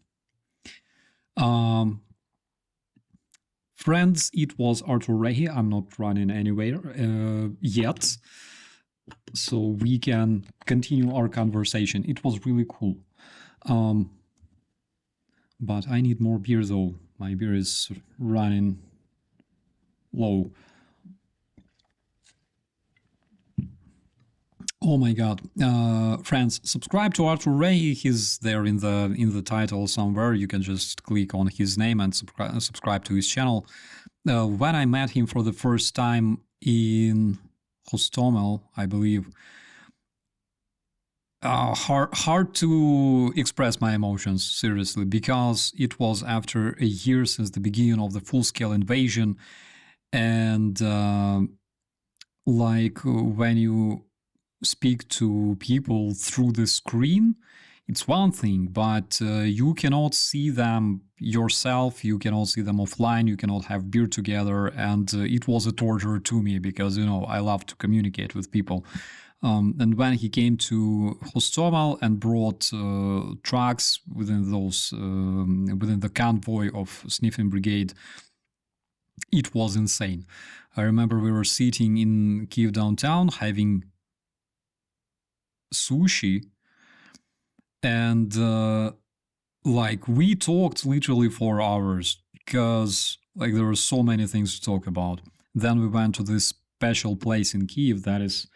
Friends, it was Artur Rehi. I'm not running anywhere yet, so we can continue our conversation. It was really cool. But I need more beer though. My beer is running low. Oh my god. Friends, subscribe to Artur Rehi. He's there in the title somewhere. You can just click on his name and subscribe to his channel. When I met him for the first time in Hostomel, I believe, hard to express my emotions, seriously, because it was after a year since the beginning of the full-scale invasion, and like when you speak to people through the screen, it's one thing, but you cannot see them yourself, you cannot see them offline, you cannot have beer together, and it was a torture to me because, you know, I love to communicate with people. And when he came to Hostomel and brought trucks within those within the convoy of Sniffing Brigade, it was insane. I remember we were sitting in Kiev downtown having sushi, and like we talked literally for hours because like there were so many things to talk about. Then we went to this special place in Kiev that is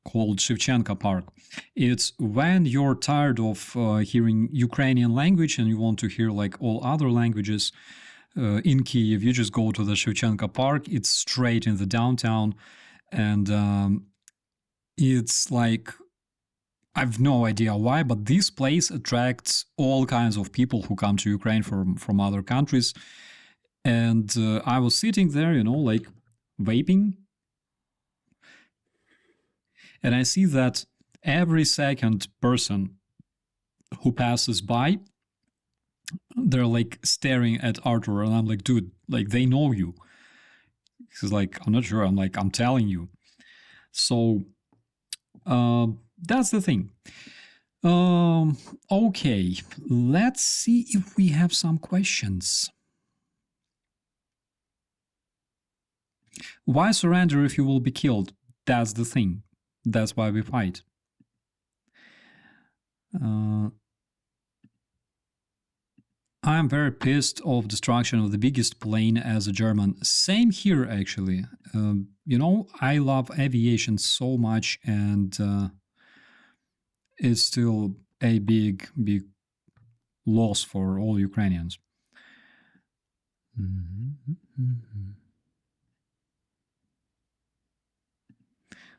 called Shevchenko Park. It's when you're tired of hearing Ukrainian language and you want to hear like all other languages in Kiev, you just go to the Shevchenko Park. It's straight in the downtown, and it's like, I've no idea why, but this place attracts all kinds of people who come to Ukraine from other countries. And I was sitting there, you know, like vaping, and I see that every second person who passes by, they're like staring at Artur, and I'm like, dude, like they know you. He's like, I'm not sure. I'm like, I'm telling you. So That's the thing. Okay, let's see if we have some questions. Why surrender if you will be killed? That's the thing. That's why we fight. I'm very pissed of destruction of the biggest plane as a German. Same here, actually. You know, I love aviation so much, and it's still a big loss for all Ukrainians.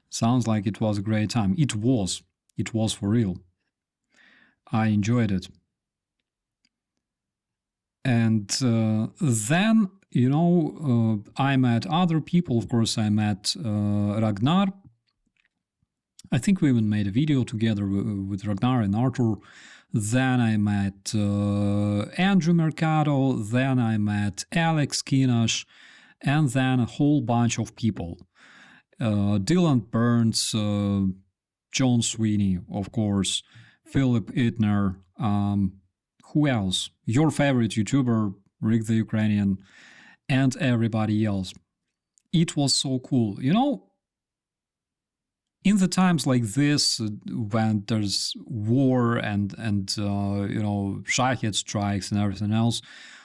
Sounds like it was a great time. It was. It was for real. I enjoyed it. And then, you know, I met other people. Of course, I met Ragnar. I think we even made a video together with Ragnar and Artur. Then I met Andrew Mercado. Then I met Alex Kinash. And then a whole bunch of people. Dylan Burns, John Sweeney, of course, Philip Itner, who else? Your favorite YouTuber, Rick the Ukrainian, and everybody else. It was so cool. You know, in the times like this, when there's war and you know, Shahed strikes and everything else,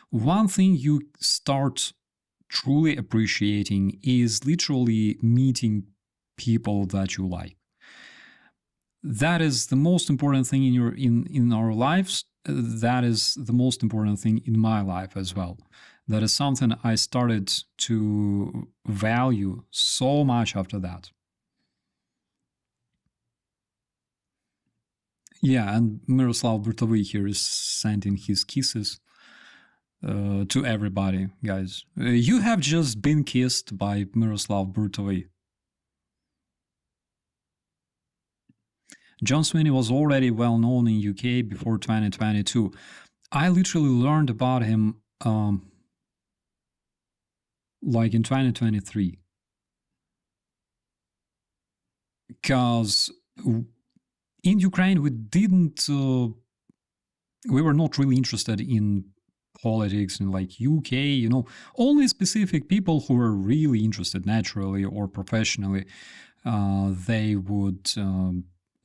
one thing you start truly appreciating is literally meeting people that you like. That is the most important thing in our lives. That is the most important thing in my life as well. That is something I started to value so much after that. Yeah, and Miroslav Burtovy here is sending his kisses to everybody, guys. You have just been kissed by Miroslav Burtovy. John Sweeney was already well known in UK before 2022. I literally learned about him like in 2023. Because in Ukraine we were not really interested in politics in like UK, you know, only specific people who were really interested naturally or professionally, they would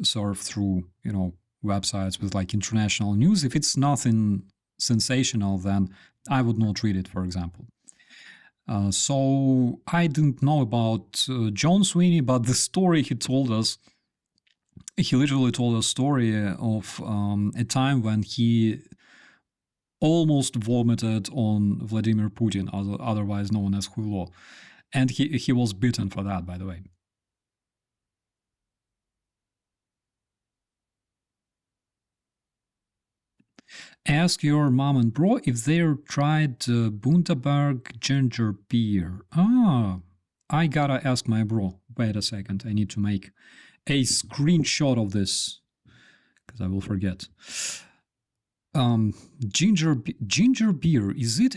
surf through, you know, websites with like international news. If it's nothing sensational, then I would not read it, for example. So I didn't know about John Sweeney, but the story he told us, he literally told a story of a time when he almost vomited on Vladimir Putin, otherwise known as Hulo. And he was bitten for that, by the way. Ask your mom and bro if they've tried Bundaberg ginger beer. I gotta ask my bro. Wait a second, I need to make a screenshot of this, because I will forget. Ginger beer, is it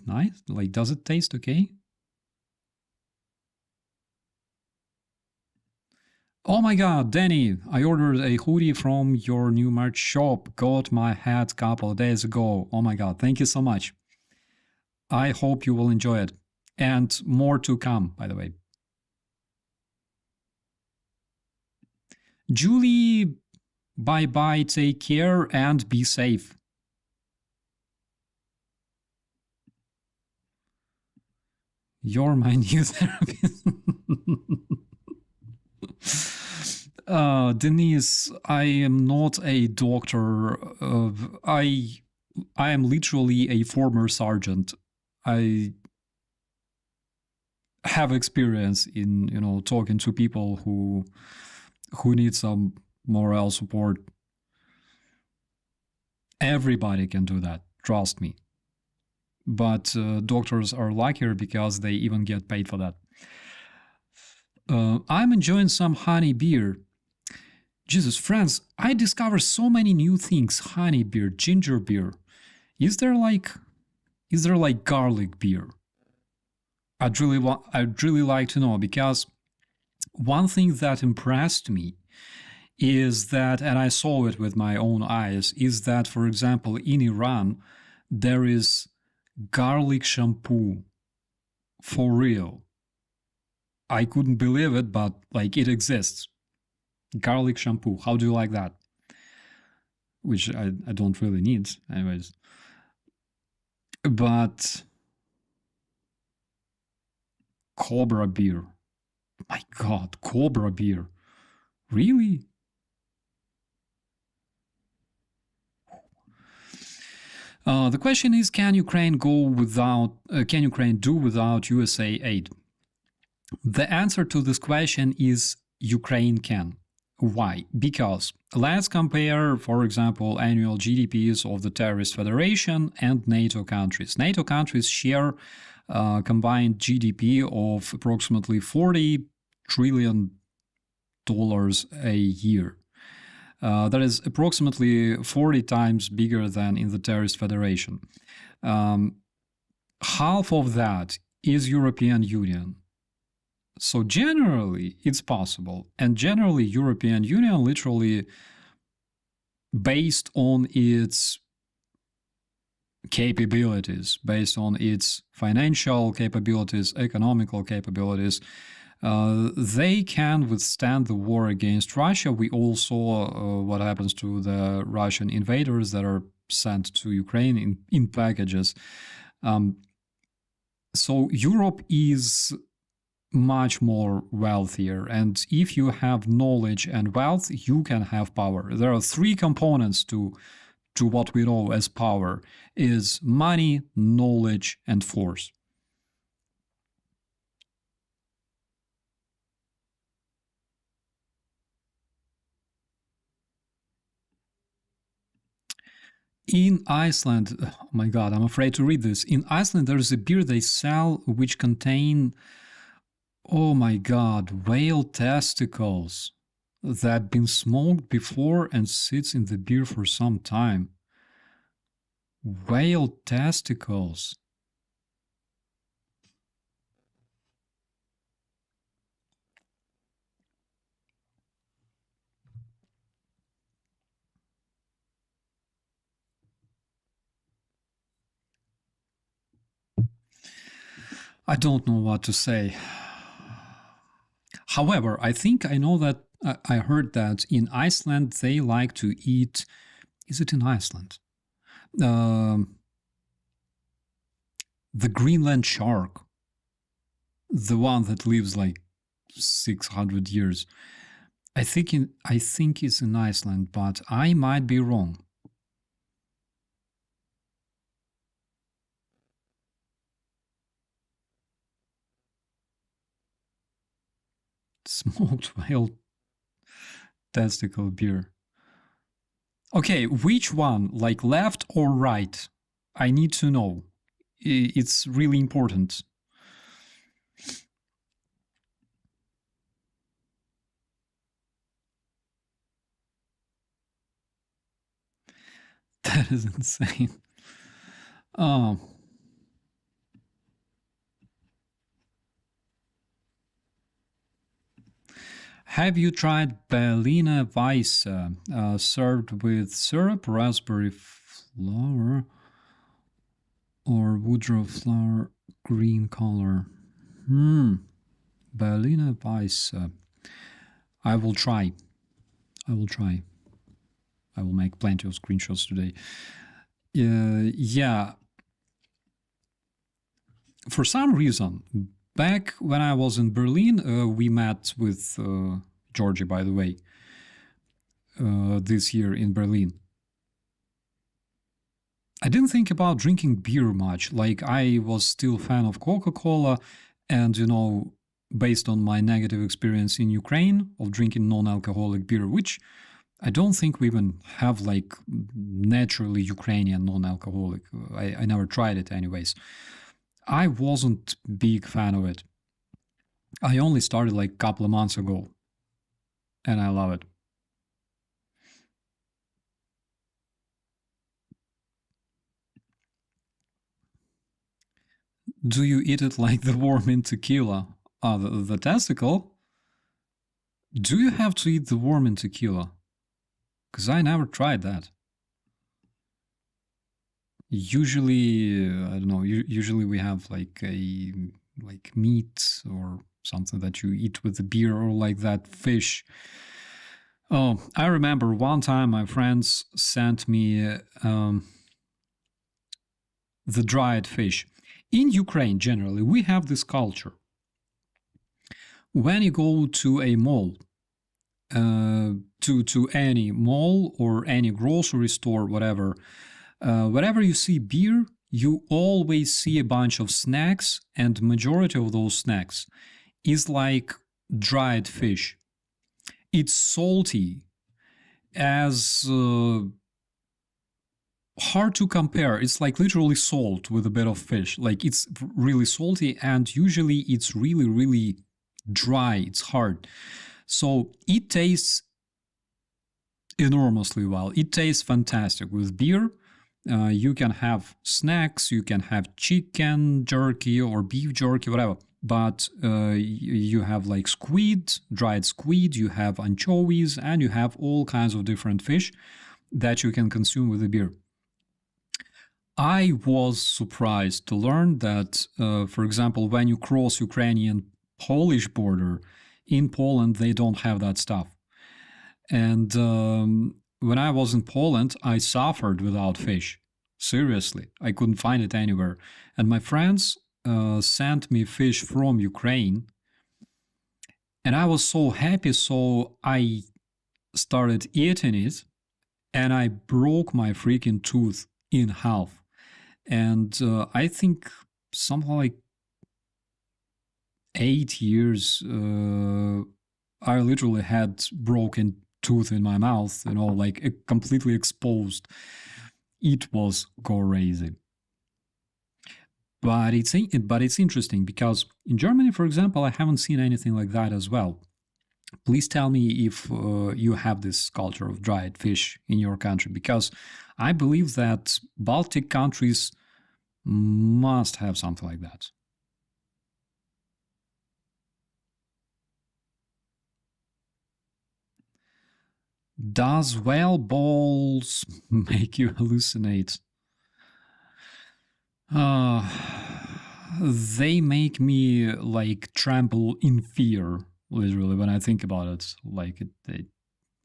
nice? Like, does it taste okay? Oh my god, Danny, I ordered a hoodie from your new merch shop. Got my hat a couple of days ago. Oh my god, thank you so much. I hope you will enjoy it. And more to come, by the way. Julie, bye-bye, take care, and be safe. You're my new therapist. Denise, I am not a doctor. I am literally a former sergeant. I have experience in, you know, talking to people who need some moral support. Everybody can do that, trust me. But doctors are luckier because they even get paid for that. I'm enjoying some honey beer. Jesus, friends, I discover so many new things. Honey beer, ginger beer. Is there like garlic beer? I'd really like to know, because one thing that impressed me is that, and I saw it with my own eyes, is that, for example, in Iran, there is garlic shampoo for real. I couldn't believe it, but like it exists. Garlic shampoo. How do you like that? Which I don't really need, anyways. But Cobra beer. My God, Cobra beer. Really? The question is, can Ukraine do without USA aid? The answer to this question is Ukraine can. Why? Because let's compare, for example, annual GDPs of the terrorist federation and NATO countries. NATO countries share combined GDP of approximately $40 trillion a year. That is approximately 40 times bigger than in the terrorist federation. Half of that is European Union. So generally, it's possible. And generally, European Union literally, based on its capabilities, based on its financial capabilities, economical capabilities, they can withstand the war against Russia. We all saw what happens to the Russian invaders that are sent to Ukraine in packages. So Europe is much more wealthier, and if you have knowledge and wealth, you can have power. There are three components to what we know as power: is money, knowledge, and force. In Iceland, oh my God, I'm afraid to read this. In Iceland, there is a beer they sell which contain, oh my God, whale testicles that been smoked before and sits in the beer for some time. Whale testicles. I don't know what to say. However, I think I know that I heard that in Iceland they like to eat. Is it in Iceland? The Greenland shark, the one that lives like 600 years. I think it's in Iceland, but I might be wrong. Smoked whale testicle beer. Okay, which one? Like left or right? I need to know. It's really important. That is insane. Oh. Have you tried Berliner Weisse, served with syrup, raspberry flower, or woodrow flower, green color? Berliner Weisse. I will try. I will make plenty of screenshots today. Yeah. For some reason, back when I was in Berlin, we met with Georgie, by the way, this year in Berlin. I didn't think about drinking beer much. Like, I was still a fan of Coca-Cola, and, based on my negative experience in Ukraine of drinking non-alcoholic beer, which I don't think we even have like naturally Ukrainian non-alcoholic. I never tried it anyways. I wasn't big fan of it. I only started like a couple of months ago, and I love it. Do you eat it like the worm in tequila? The testicle? Do you have to eat the worm in tequila? Because I never tried that. Usually, I don't know. Usually we have like meat or something that you eat with the beer, or like that fish. Oh, I remember one time my friends sent me the dried fish. In Ukraine, generally, we have this culture. When you go to a mall, to any mall or any grocery store, whatever, wherever you see beer, you always see a bunch of snacks, and majority of those snacks is like dried fish. It's salty, as hard to compare. It's like literally salt with a bit of fish. Like it's really salty, and usually it's really, really dry. It's hard. So it tastes enormously well. It tastes fantastic with beer. You can have snacks, you can have chicken jerky or beef jerky, whatever. But you have like squid, dried squid, you have anchovies, and you have all kinds of different fish that you can consume with the beer. I was surprised to learn that, for example, when you cross Ukrainian-Polish border, in Poland, they don't have that stuff. And when I was in Poland, I suffered without fish. Seriously, I couldn't find it anywhere. And my friends sent me fish from Ukraine. And I was so happy, so I started eating it, and I broke my freaking tooth in half. And I think something like 8 years, I literally had broken tooth in my mouth, like completely exposed. It was crazy. But it's interesting because in Germany, for example, I haven't seen anything like that as well. Please tell me if you have this culture of dried fish in your country, because I believe that Baltic countries must have something like that. Does whale balls make you hallucinate? They make me like tremble in fear, literally, when I think about it. Oh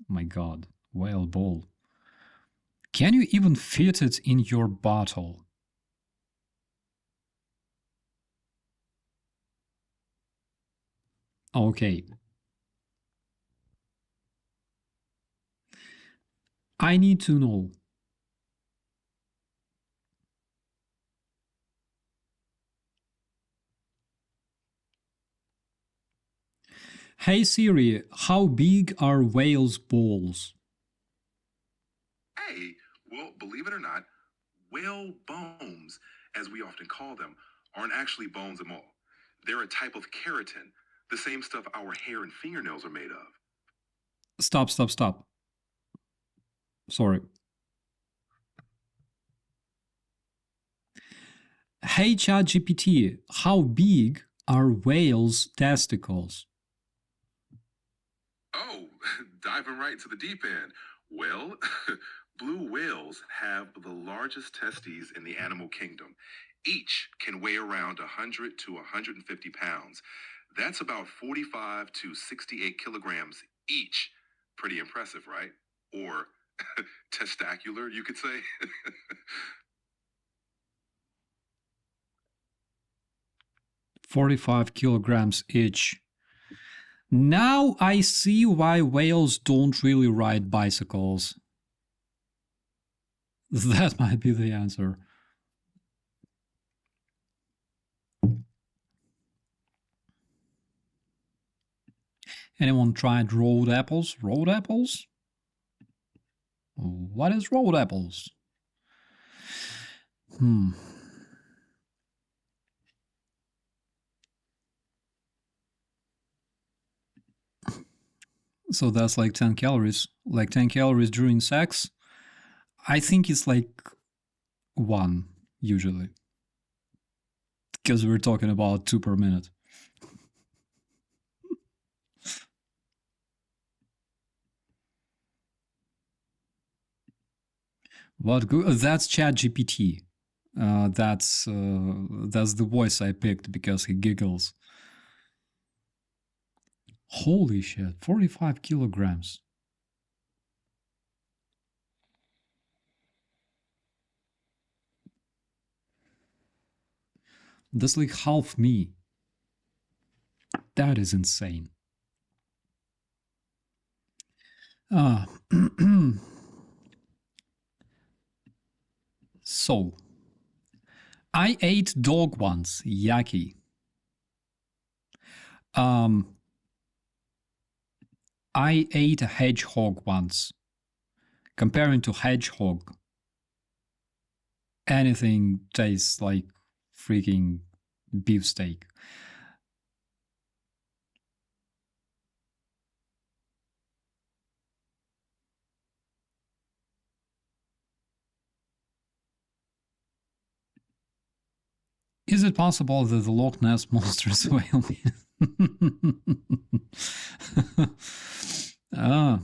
my god, whale ball. Can you even fit it in your bottle? Okay. I need to know. Hey Siri, how big are whales' balls?
Hey, well, believe it or not, whale bones, as we often call them, aren't actually bones at all. They're a type of keratin, the same stuff our hair and fingernails are made of.
Stop. Sorry. Hey ChatGPT, how big are whales' testicles?
Oh, diving right to the deep end. Well, blue whales have the largest testes in the animal kingdom. Each can weigh around 100 to 150 pounds. That's about 45 to 68 kilograms each. Pretty impressive, right? Or testacular, you could say.
45 kilograms each. Now I see why whales don't really ride bicycles. That might be the answer. Anyone tried rolled apples? Rolled apples? What is rolled apples? So that's like 10 calories. Like 10 calories during sex? I think it's like 1, usually. Because we're talking about 2 per minute. What good? That's ChatGPT. That's the voice I picked because he giggles. Holy shit, 45 kilograms. That's like half me. That is insane. Ah, so I ate dog once. Yucky. I ate a hedgehog once. Comparing to hedgehog, anything tastes like freaking beefsteak. Is it possible that the Loch Ness monster is a whale? Ah,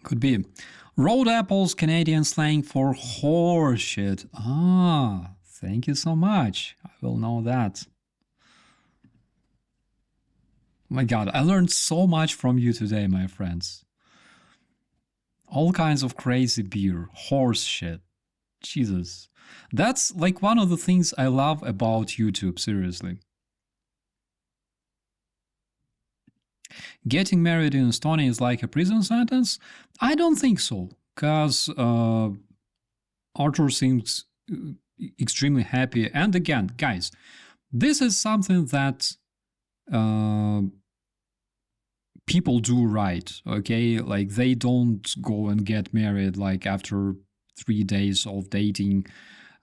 could be. Road apples, Canadian slang for horseshit. Ah, thank you so much. I will know that. My god, I learned so much from you today, my friends. All kinds of crazy beer, horse shit. Jesus. That's like one of the things I love about YouTube, seriously. Getting married in Estonia is like a prison sentence? I don't think so, because Artur seems extremely happy. And again, guys, this is something that people do right, okay? Like they don't go and get married like after 3 days of dating.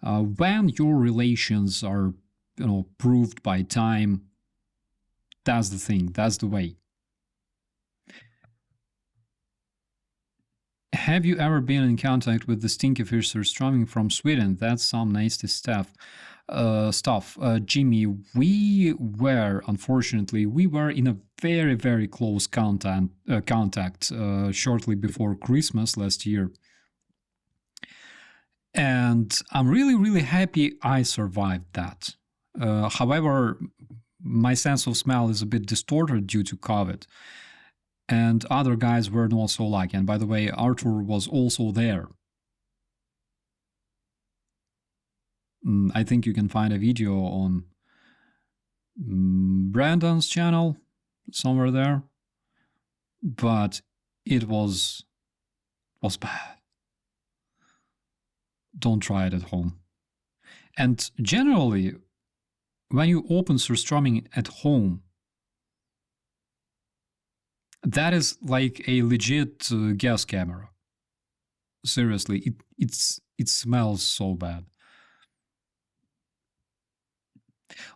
When your relations are, proved by time, that's the thing, that's the way. Have you ever been in contact with the stinky fish surströmming from Sweden? That's some nasty stuff. Jimmy, unfortunately, we were in a very, very close contact shortly before Christmas last year. And I'm really, really happy I survived that. However, my sense of smell is a bit distorted due to COVID. And other guys were not so lucky. And by the way, Artur was also there. I think you can find a video on Brandon's channel, somewhere there. But it was bad. Don't try it at home. And generally, when you open surströmming at home, that is like a legit gas camera. Seriously, it smells so bad.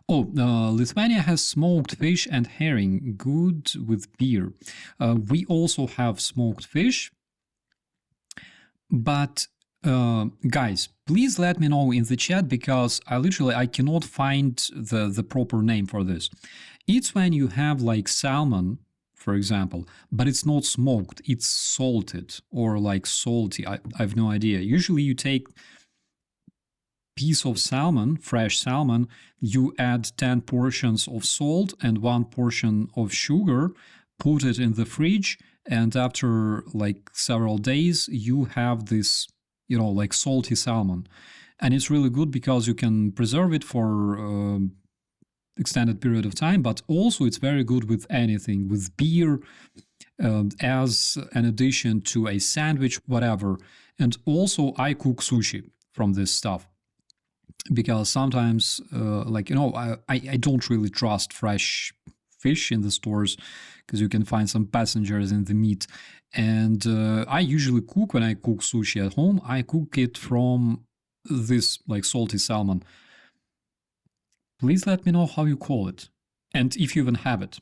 Oh, Lithuania has smoked fish and herring, good with beer. We also have smoked fish. But guys, please let me know in the chat, because I cannot find the proper name for this. It's when you have like salmon, for example, but it's not smoked, it's salted or like salty. I have no idea. Usually you take piece of salmon, fresh salmon, you add 10 portions of salt and 1 portion of sugar, put it in the fridge, and after like several days you have this, like salty salmon. And it's really good because you can preserve it for extended period of time, but also it's very good with anything, with beer, as an addition to a sandwich, whatever. And also I cook sushi from this stuff, because sometimes I don't really trust fresh fish in the stores, because you can find some passengers in the meat. And I usually cook, when I cook sushi at home, I cook it from this like salty salmon. Please let me know how you call it, and if you even have it.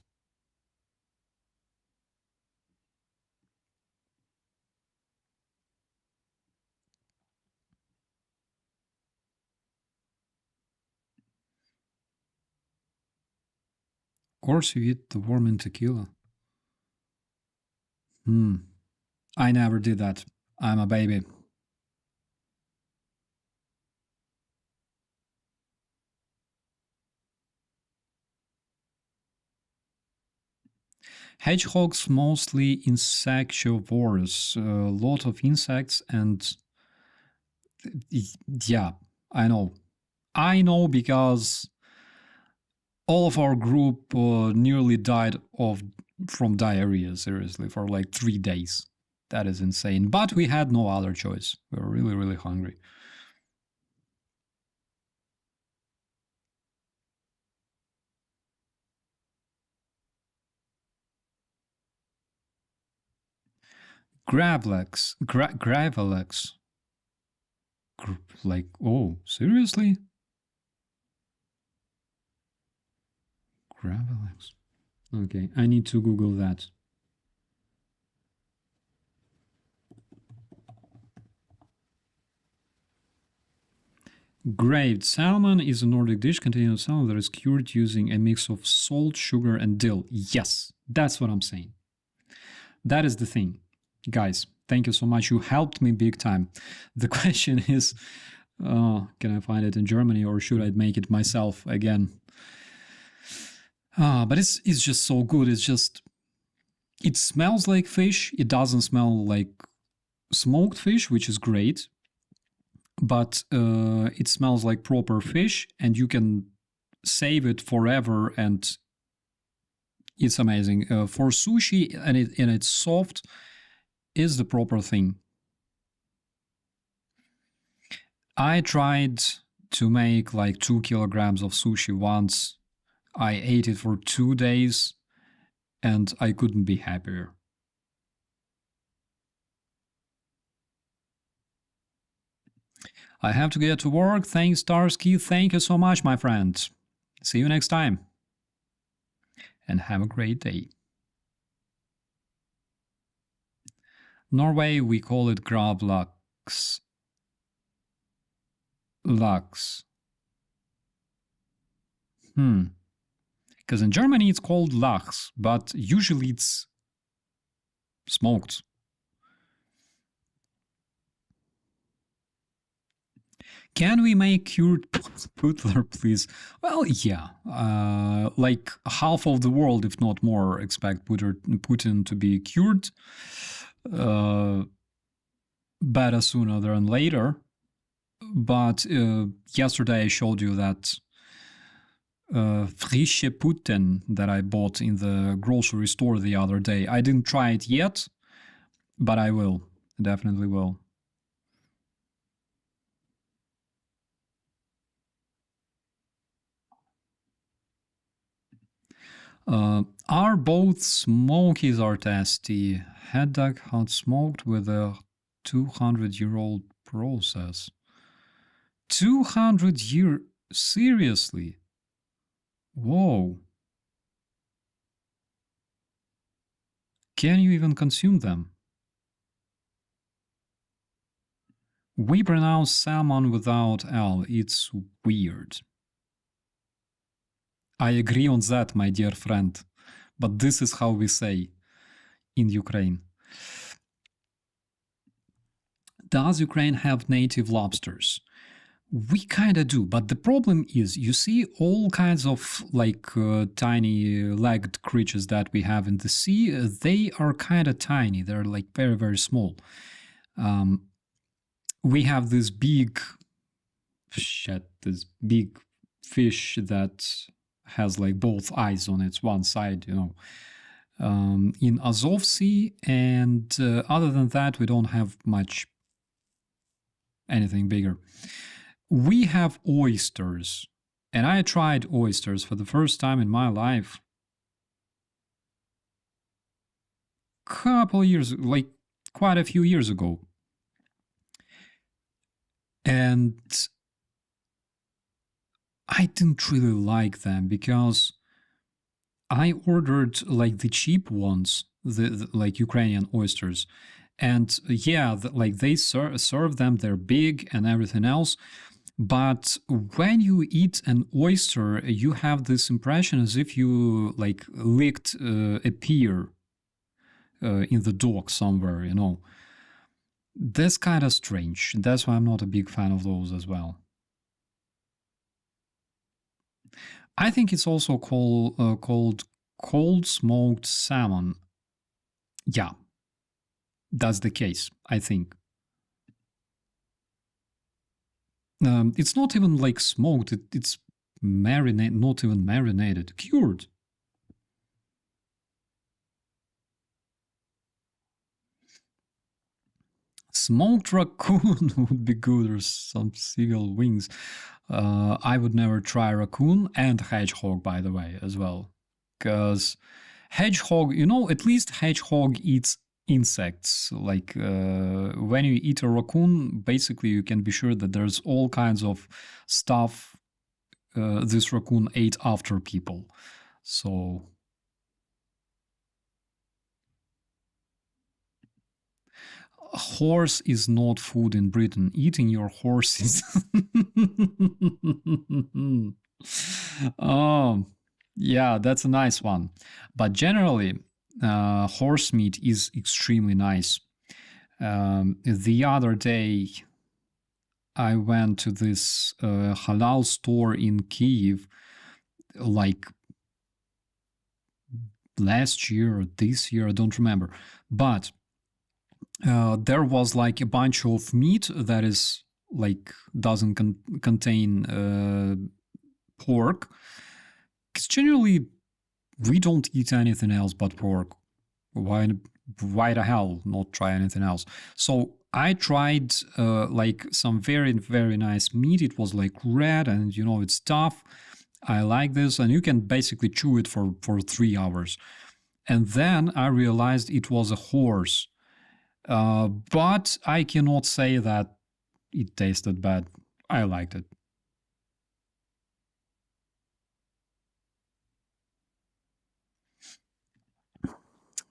Of course you eat the worm in tequila. I never did that. I'm a baby. Hedgehogs mostly insectivores, a lot of insects, and yeah, I know. I know because all of our group nearly died from diarrhea, seriously, for like 3 days. That is insane. But we had no other choice. We were really, really hungry. Gravlex. Gravelex. Like, oh, seriously? Gravelex. Okay, I need to Google that. Graved salmon is a Nordic dish containing salmon that is cured using a mix of salt, sugar, and dill. Yes, that's what I'm saying. That is the thing. Guys, thank you so much. You helped me big time. The question is, can I find it in Germany or should I make it myself again? But it's just so good. It smells like fish. It doesn't smell like smoked fish, which is great. But it smells like proper fish, and you can save it forever, and it's amazing. For sushi, and it's soft, is the proper thing. I tried to make like 2 kilograms of sushi once. I ate it for 2 days, and I couldn't be happier. I have to get to work. Thanks, Starsky. Thank you so much, my friend. See you next time. And have a great day. Norway, we call it gravlax. Lux. Because in Germany it's called Lachs, but usually it's smoked. Can we make cured putler, please? Well, yeah. Like half of the world, if not more, expect Putin to be cured. Better sooner than later. But yesterday I showed you that frische Putin that I bought in the grocery store the other day. I didn't try it yet, but I will. Definitely will. Are both smokies are tasty? Head duck hot smoked with a 200-year-old process. 200-year? Seriously? Whoa. Can you even consume them? We pronounce salmon without L. It's weird. I agree on that, my dear friend. But this is how we say in Ukraine. Does Ukraine have native lobsters? We kind of do, but the problem is, you see all kinds of like tiny legged creatures that we have in the sea, they are kind of tiny. They're like very, very small. We have this big fish that has like both eyes on its one side, you know, in Azov Sea. And other than that, we don't have much anything bigger. We have oysters, and I tried oysters for the first time in my life. Couple years, like quite a few years ago. And I didn't really like them because I ordered like the cheap ones, the like Ukrainian oysters. And yeah, like they serve them, they're big and everything else. But when you eat an oyster, you have this impression as if you like licked a pear in the dock somewhere, you know. That's kind of strange. That's why I'm not a big fan of those as well. I think it's also called cold smoked salmon. Yeah, that's the case, I think. It's not even like smoked, it's marinated, not even marinated, cured. Smoked raccoon would be good, or some seagull wings. I would never try raccoon and hedgehog, by the way, as well. Because hedgehog, at least hedgehog eats insects. Like when you eat a raccoon, basically you can be sure that there's all kinds of stuff this raccoon ate after people. So horse is not food in Britain. Eating your horse is... Oh, yeah, that's a nice one. But generally, horse meat is extremely nice. The other day, I went to this halal store in Kyiv, like last year or this year, I don't remember. But there was like a bunch of meat that is like doesn't contain pork. Because generally, we don't eat anything else but pork. Why the hell not try anything else? So I tried like some very, very nice meat. It was like red and it's tough. I like this, and you can basically chew it for 3 hours. And then I realized it was a horse. But I cannot say that it tasted bad. I liked it.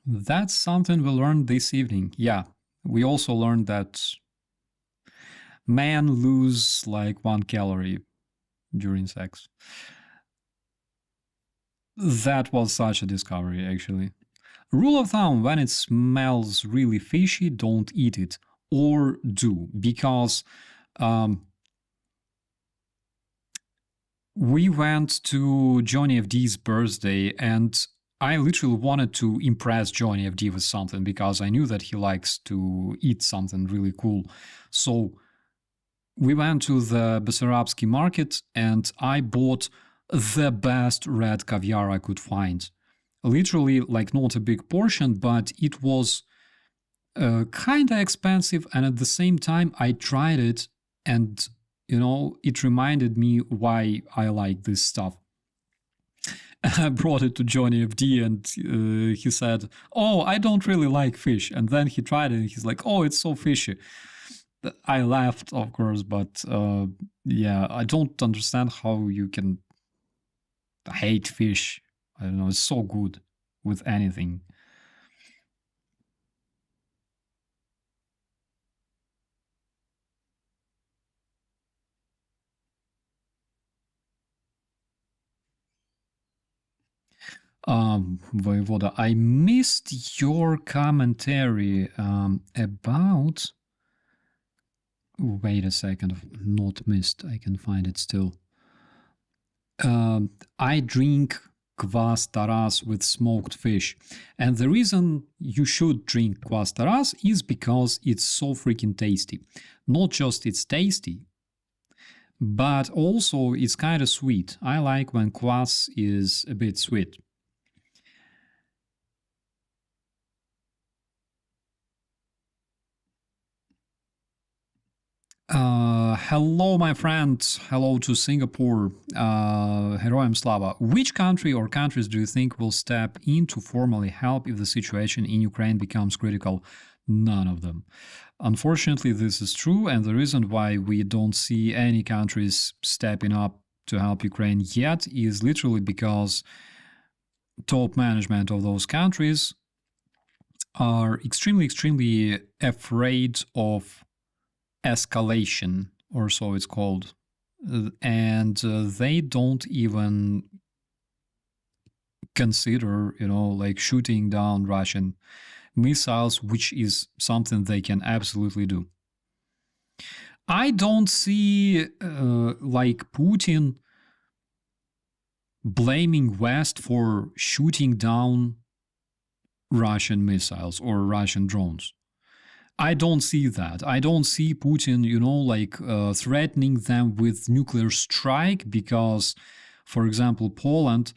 That's something we learned this evening. Yeah, we also learned that men lose like 1 calorie during sex. That was such a discovery, actually. Rule of thumb, when it smells really fishy, don't eat it. Or do, because we went to Johnny FD's birthday, and I literally wanted to impress Johnny FD with something because I knew that he likes to eat something really cool. So we went to the Bessarabsky market and I bought the best red caviar I could find. Literally, like, not a big portion, but it was kind of expensive, and at the same time I tried it, and it reminded me why I like this stuff. I brought it to Johnny FD and he said, "Oh, I don't really like fish." And then he tried it and he's like, "Oh, it's so fishy." I laughed, of course, but yeah, I don't understand how you can hate fish. I don't know, it's so good with anything. Voivoda, I missed your commentary about... Wait a second, not missed, I can find it still. I drink kvass taras with smoked fish. And the reason you should drink kvass taras is because it's so freaking tasty. Not just it's tasty, but also it's kind of sweet. I like when kvass is a bit sweet. Hello, my friend. Hello to Singapore. Heroям Slava. Which country or countries do you think will step in to formally help if the situation in Ukraine becomes critical? None of them. Unfortunately, this is true, and the reason why we don't see any countries stepping up to help Ukraine yet is literally because top management of those countries are extremely, extremely afraid of escalation, or so it's called, and they don't even consider like shooting down Russian missiles, which is something they can absolutely do. I don't see like Putin blaming West for shooting down Russian missiles or Russian drones. I don't see that. I don't see Putin, like threatening them with nuclear strike because, for example, Poland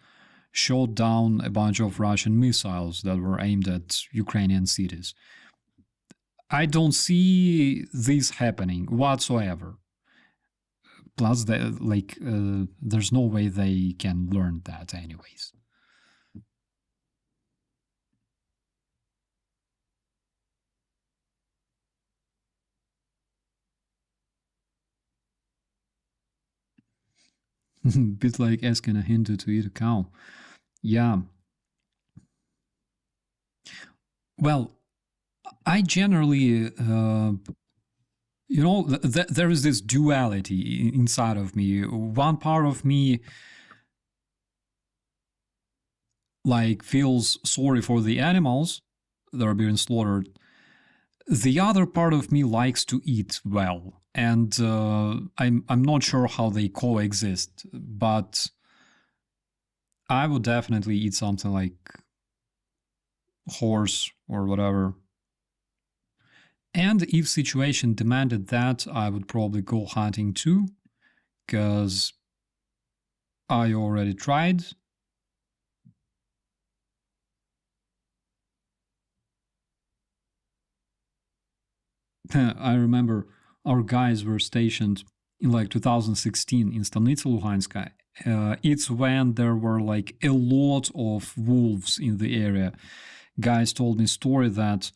shot down a bunch of Russian missiles that were aimed at Ukrainian cities. I don't see this happening whatsoever. Plus, there's no way they can learn that anyways. Bit like asking a Hindu to eat a cow. Yeah. Well, I generally, there is this duality inside of me. One part of me like feels sorry for the animals that are being slaughtered. The other part of me likes to eat well, and I'm not sure how they coexist, but I would definitely eat something like horse or whatever. And if situation demanded that, I would probably go hunting too, because I already tried. I remember our guys were stationed in like 2016 in Stanitsa Luhanska. It's when there were like a lot of wolves in the area. Guys told me a story that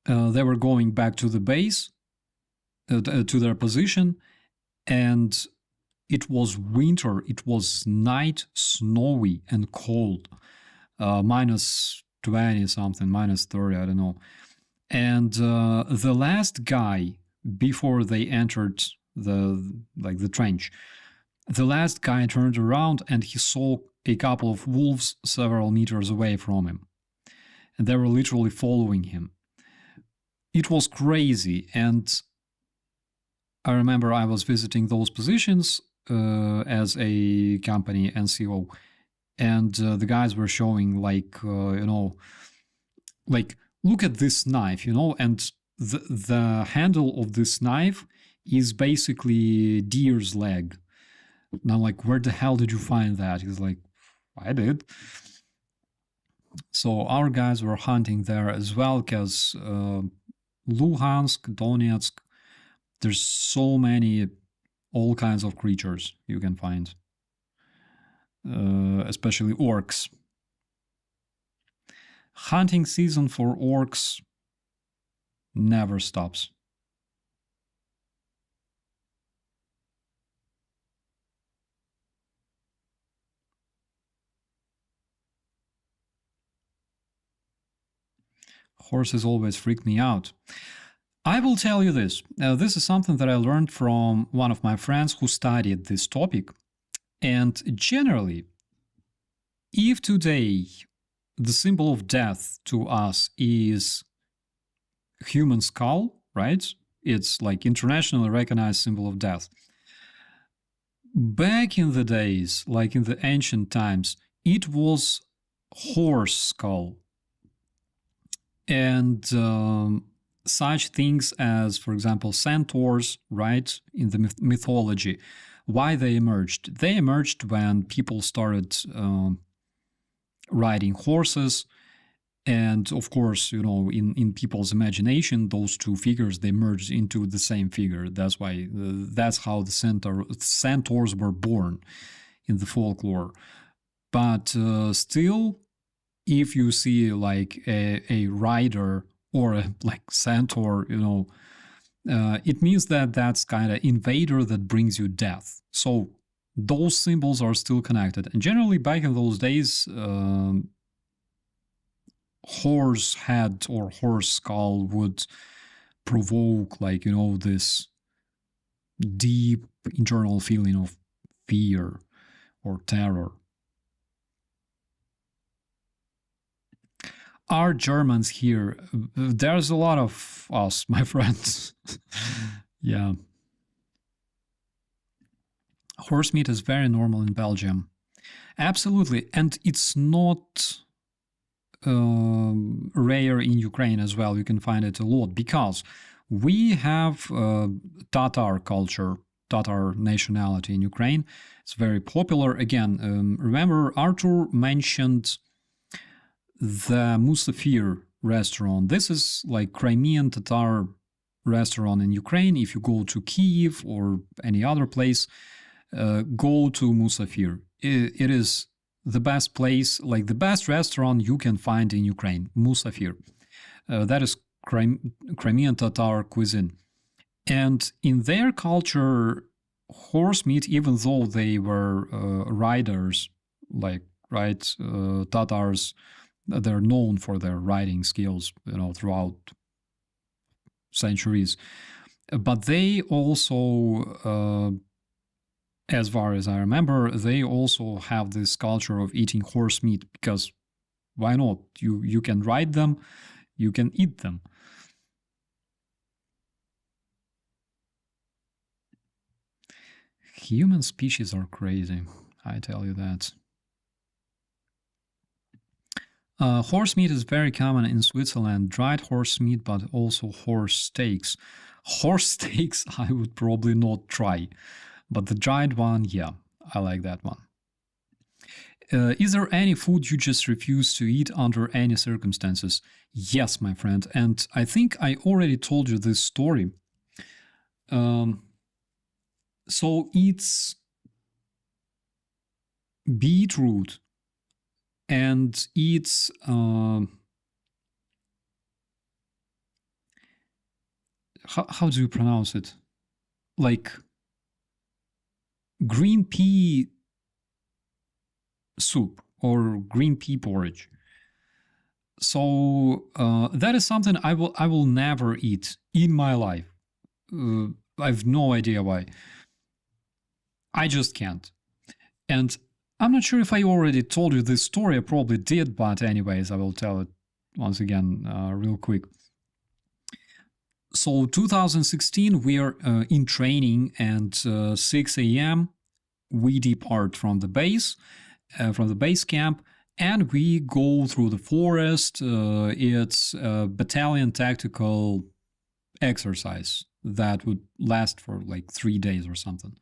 they were going back to the base, to their position, and it was winter, it was night, snowy and cold, minus 20 something, minus 30, I don't know. And the last guy, before they entered the trench, the last guy turned around and he saw a couple of wolves several meters away from him. And they were literally following him. It was crazy. And I remember I was visiting those positions as a company NCO. And the guys were showing look at this knife, and the handle of this knife is basically deer's leg. And I'm like, where the hell did you find that? He's like, I did. So our guys were hunting there as well, because Luhansk, Donetsk, there's so many, all kinds of creatures you can find, especially orcs. Hunting season for orcs never stops. Horses always freak me out. I will tell you this. This is something that I learned from one of my friends who studied this topic. And generally, if today the symbol of death to us is human skull, right? It's like internationally recognized symbol of death. Back in the days, like in the ancient times, it was horse skull. And such things as, for example, centaurs, right, in the mythology, why they emerged? They emerged when people started riding horses. And of course, in people's imagination, those two figures, they merged into the same figure. That's why, that's how the centaurs were born in the folklore. But still, if you see like a rider or a centaur, it means that that's kind of invader that brings you death. So those symbols are still connected. And generally back in those days, horse head or horse skull would provoke this deep internal feeling of fear or terror. are Germans here. There's a lot of us, my friends. Yeah. Horse meat is very normal in Belgium. Absolutely. And it's not rare in Ukraine as well. You can find it a lot because we have Tatar culture, Tatar nationality in Ukraine. It's very popular. Again, remember Artur mentioned the Musafir restaurant. This is like Crimean Tatar restaurant in Ukraine. If you go to Kyiv or any other place, go to Musafir. It is the best place, like the best restaurant you can find in Ukraine, Musafir. That is Crimean Tatar cuisine. And in their culture, horse meat, even though they were riders, like, right, Tatars, they're known for their riding skills, throughout centuries. But they also, as far as I remember, they also have this culture of eating horse meat because why not? You can ride them, you can eat them. Human species are crazy, I tell you that. Horse meat is very common in Switzerland. Dried horse meat, but also horse steaks. Horse steaks I would probably not try. But the dried one, yeah, I like that one. Is there any food you just refuse to eat under any circumstances? Yes, my friend. And I think I already told you this story. So it's beetroot and it's how do you pronounce it? Like green pea soup or green pea porridge. So that is something I will never eat in my life. I have no idea why. I just can't. And I'm not sure if I already told you this story. I probably did, but anyways, I will tell it once again real quick. So 2016, we are in training, and 6 a.m. we depart from the base camp, and we go through the forest. It's a battalion tactical exercise that would last for like 3 days or something.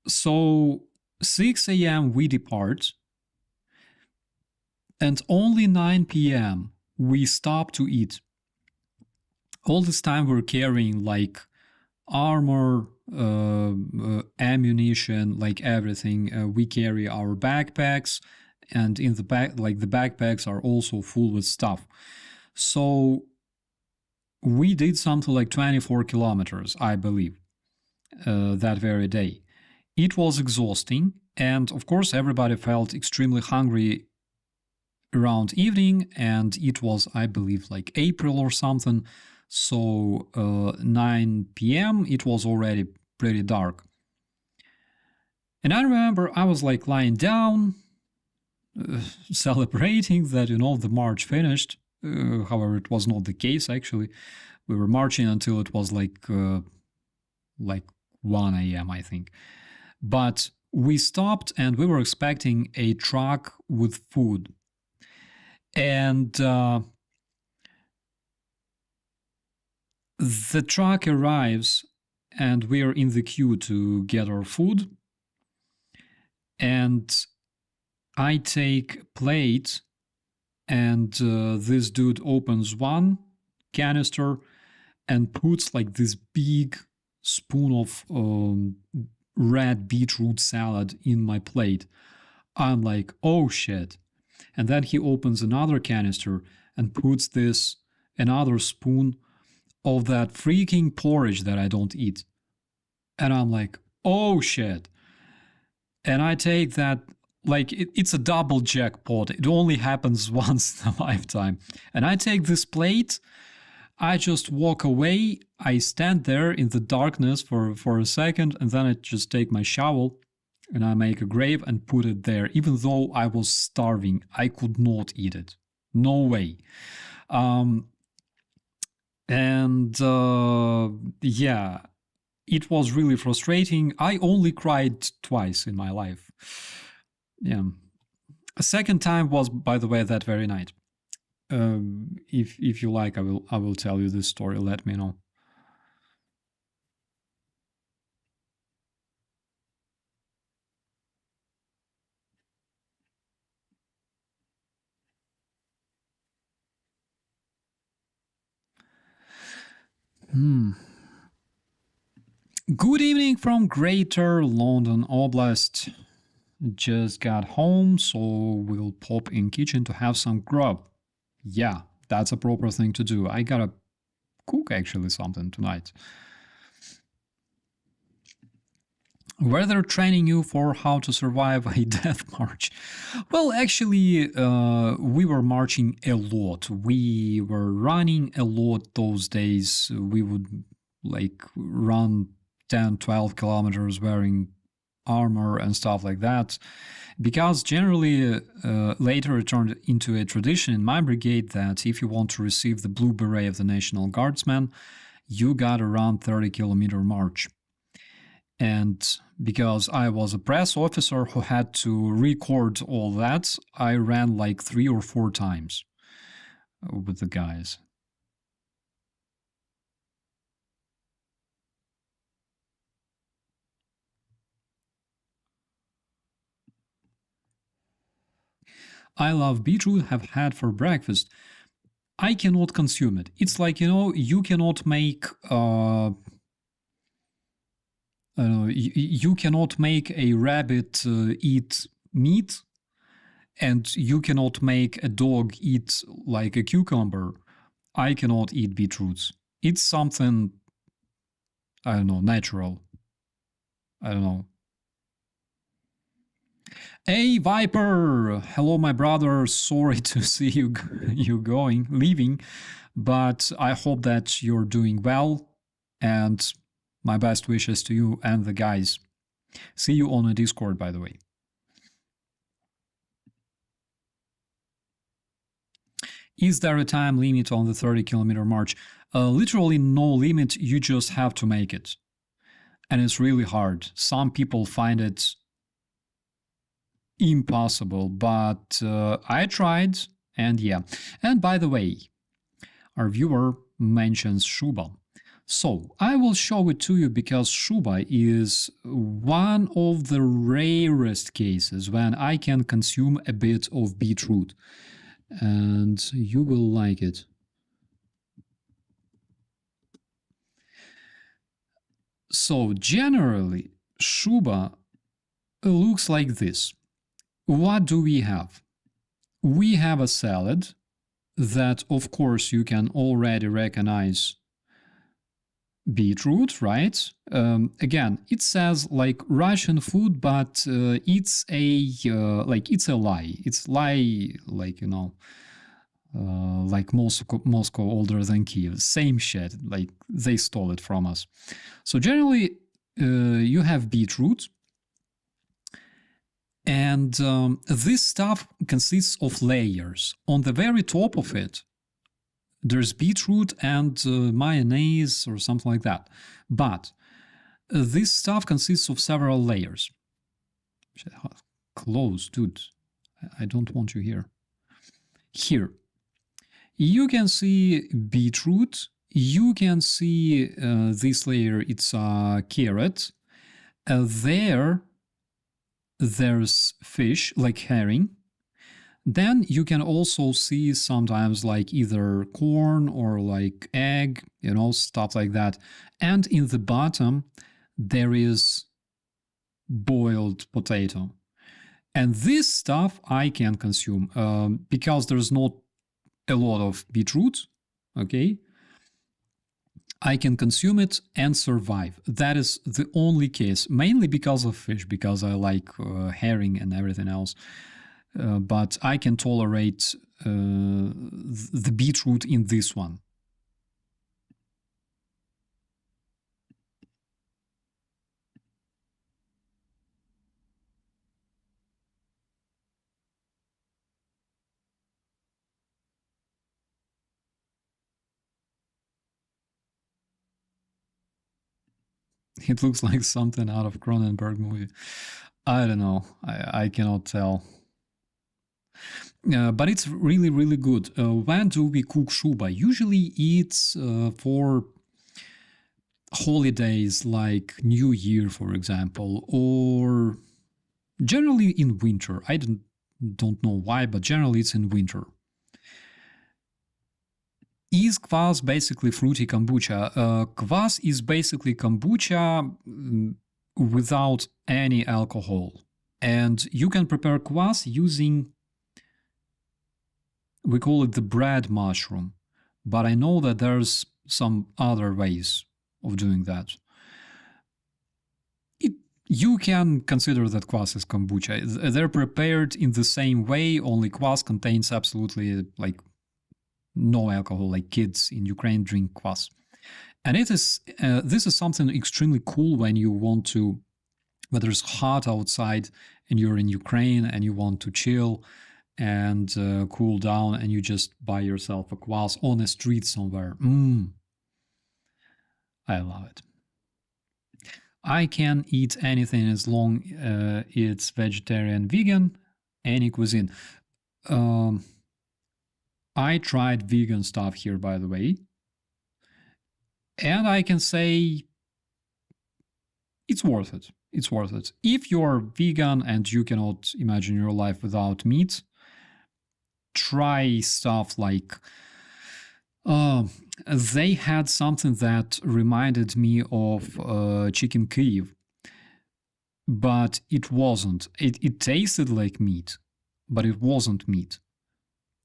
So 6 a.m. we depart, and only 9 p.m. we stop to eat. All this time we're carrying like armor, ammunition, like everything. We carry our backpacks, and in the back, like the backpacks are also full with stuff. So we did something like 24 kilometers, I believe, that very day. It was exhausting, and of course everybody felt extremely hungry around evening, and it was, I believe, like April or something. So 9 p.m. it was already pretty dark. And I remember I was like lying down, celebrating that, the march finished. However, it was not the case, actually. We were marching until it was like 1 a.m., I think. But we stopped, and we were expecting a truck with food. And the truck arrives, and we are in the queue to get our food. And I take plate, and this dude opens one canister and puts like this big spoon of red beetroot salad in my plate. I'm like, oh shit. And then he opens another canister and puts another spoon of that freaking porridge that I don't eat. And I'm like, oh shit. And I take that, like, it's a double jackpot. It only happens once in a lifetime. And I take this plate, I just walk away, I stand there in the darkness for a second, and then I just take my shovel and I make a grave and put it there. Even though I was starving, I could not eat it. No way. Yeah, it was really frustrating. I only cried twice in my life. Yeah. A second time was, by the way, that very night. If you like, I will tell you this story. Let me know. Good evening from Greater London Oblast. Just got home, so we'll pop in kitchen to have some grub. Yeah, that's a proper thing to do. I gotta cook actually something tonight. Were they training you for how to survive a death march? Well, actually, we were marching a lot. We were running a lot those days. We would like run 10, 12 kilometers wearing armor and stuff like that. Because generally, later it turned into a tradition in my brigade that if you want to receive the blue beret of the National Guardsman, you got to run 30-kilometer march. And because I was a press officer who had to record all that, I ran like 3 or 4 times with the guys. I love beetroot, have had for breakfast. I cannot consume it. It's like, you cannot make you cannot make a rabbit eat meat, and you cannot make a dog eat like a cucumber. I cannot eat beetroots. It's something, I don't know, natural. I don't know. Hey, Viper! Hello, my brother. Sorry to see you leaving, but I hope that you're doing well, and my best wishes to you and the guys. See you on a Discord, by the way. Is there a time limit on the 30-kilometer march? Literally no limit, you just have to make it. And it's really hard. Some people find it impossible, but I tried, and yeah. And by the way, our viewer mentions Shuba. So I will show it to you because Shuba is one of the rarest cases when I can consume a bit of beetroot, and you will like it. So generally, Shuba looks like this. What do we have? We have a salad that, of course, you can already recognize beetroot, right? Again, it says like Russian food, but it's a it's a lie. It's lie, like like Moscow older than Kiev. Same shit. Like they stole it from us. So generally, you have beetroot. And this stuff consists of layers. On the very top of it, there's beetroot and mayonnaise or something like that. But this stuff consists of several layers. Close, dude. I don't want you here. Here, you can see beetroot. You can see this layer, it's a carrot. There's fish, like herring. Then you can also see sometimes like either corn or like egg, stuff like that. And in the bottom, there is boiled potato. And this stuff I can consume because there's not a lot of beetroot, okay? I can consume it and survive. That is the only case, mainly because of fish, because I like herring and everything else. But I can tolerate the beetroot in this one. It looks like something out of Cronenberg movie. I don't know. I cannot tell. But it's really, really good. When do we cook shuba? Usually it's for holidays like New Year, for example, or generally in winter. I don't know why, but generally it's in winter. Is kvass basically fruity kombucha? Kvass is basically kombucha without any alcohol. And you can prepare kvass using, we call it the bread mushroom. But I know that there's some other ways of doing that. You can consider that kvass is kombucha. They're prepared in the same way, only kvass contains absolutely like no alcohol, like kids in Ukraine drink kvass. And this is something extremely cool when you want to, whether it's hot outside and you're in Ukraine and you want to chill and cool down, and you just buy yourself a kvass on a street somewhere. I love it. I can eat anything as long it's vegetarian, vegan, any cuisine. I tried vegan stuff here, by the way, and I can say it's worth it. It's worth it. If you're vegan and you cannot imagine your life without meat, try stuff like they had something that reminded me of chicken Kyiv, but it wasn't. It tasted like meat, but it wasn't meat.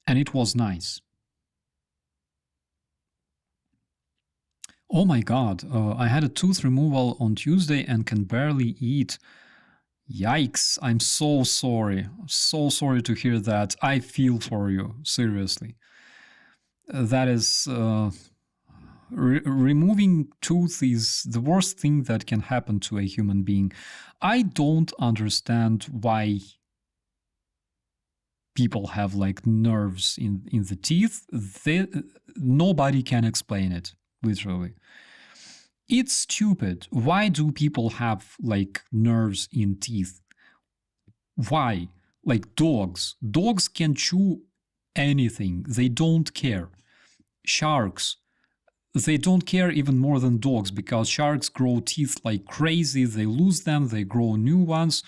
And it was nice. Oh my god, I had a tooth removal on Tuesday and can barely eat. Yikes, I'm so sorry. So sorry to hear that. I feel for you, seriously. That is... removing tooth is the worst thing that can happen to a human being. I don't understand why people have like nerves in the teeth. Nobody can explain it, literally. It's stupid. Why do people have like nerves in teeth? Why? Like dogs. Dogs can chew anything. They don't care. Sharks. They don't care even more than dogs, because sharks grow teeth like crazy. They lose them, they grow new ones,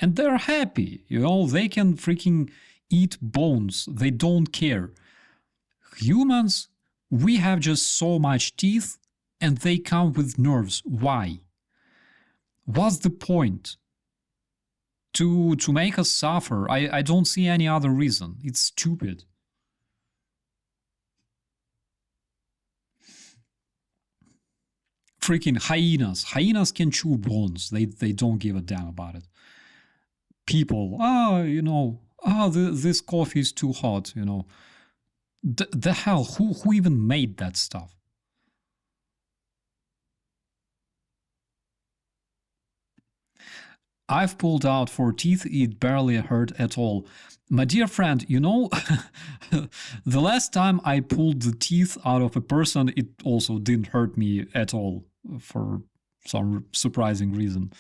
and they're happy. You know, they can freaking eat bones. They don't care. Humans, we have just so much teeth, and they come with nerves. Why? What's the point? To make us suffer. I don't see any other reason. It's stupid. Freaking hyenas. Hyenas can chew bones. They don't give a damn about it. People, this coffee is too hot, you know. The hell, who even made that stuff? I've pulled out 4 teeth, it barely hurt at all. My dear friend, you know, the last time I pulled the teeth out of a person, it also didn't hurt me at all, for some surprising reason.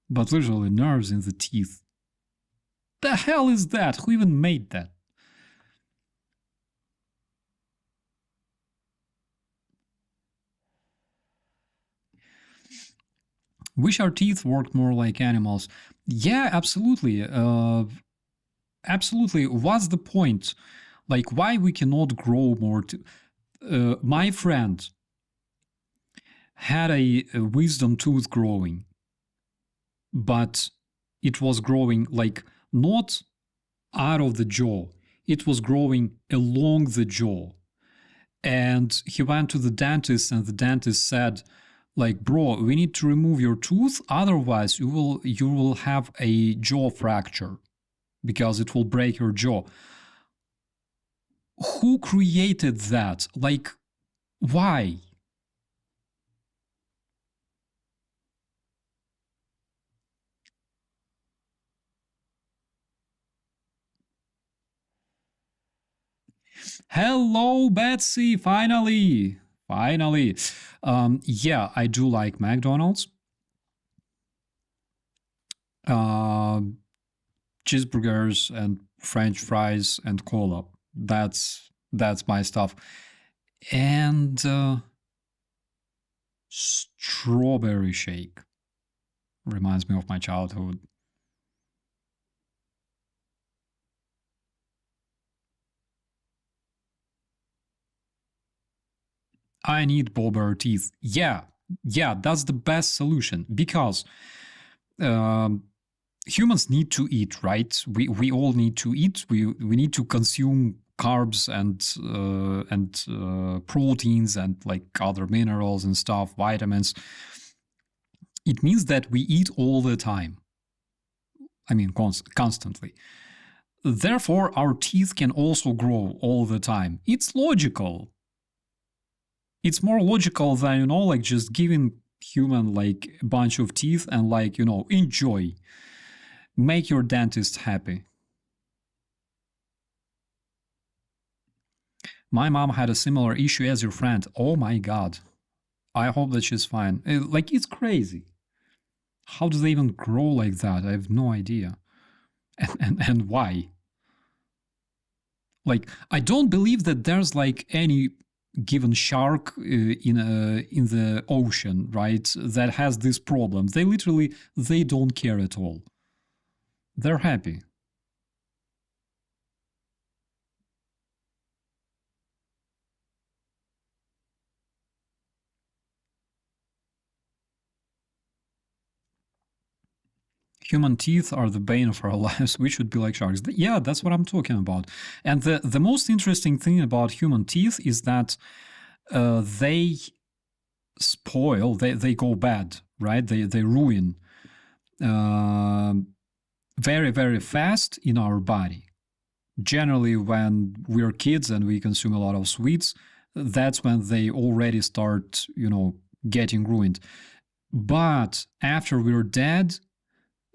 But literally, nerves in the teeth. The hell is that? Who even made that? Wish our teeth worked more like animals. Yeah, absolutely. Absolutely. What's the point? Like, why we cannot grow more? My friend had a wisdom tooth growing, but it was growing like not out of the jaw. It was growing along the jaw. And he went to the dentist, and the dentist said, like, bro, we need to remove your tooth, otherwise you will have a jaw fracture, because it will break your jaw. Who created that? Like, why? Hello, Betsy. Finally. Yeah, I do like McDonald's. Cheeseburgers and French fries and cola. That's my stuff. And strawberry shake reminds me of my childhood. I need bobber teeth. Yeah, that's the best solution because humans need to eat, right? We all need to eat. We need to consume carbs and proteins and like other minerals and stuff, vitamins. It means that we eat all the time. I mean, constantly. Therefore, our teeth can also grow all the time. It's logical. It's more logical than, you know, like just giving human like a bunch of teeth and like, you know, enjoy. Make your dentist happy. My mom had a similar issue as your friend. Oh my god. I hope that she's fine. Like, it's crazy. How do they even grow like that? I have no idea. And why? Like, I don't believe that there's like any given shark in the ocean, right, that has this problem. They don't care at all. They're happy. Human teeth are the bane of our lives. We should be like sharks. Yeah, that's what I'm talking about. And the most interesting thing about human teeth is that they spoil, they go bad, right? They ruin very, very fast in our body. Generally, when we're kids and we consume a lot of sweets, that's when they already start, you know, getting ruined. But after we're dead,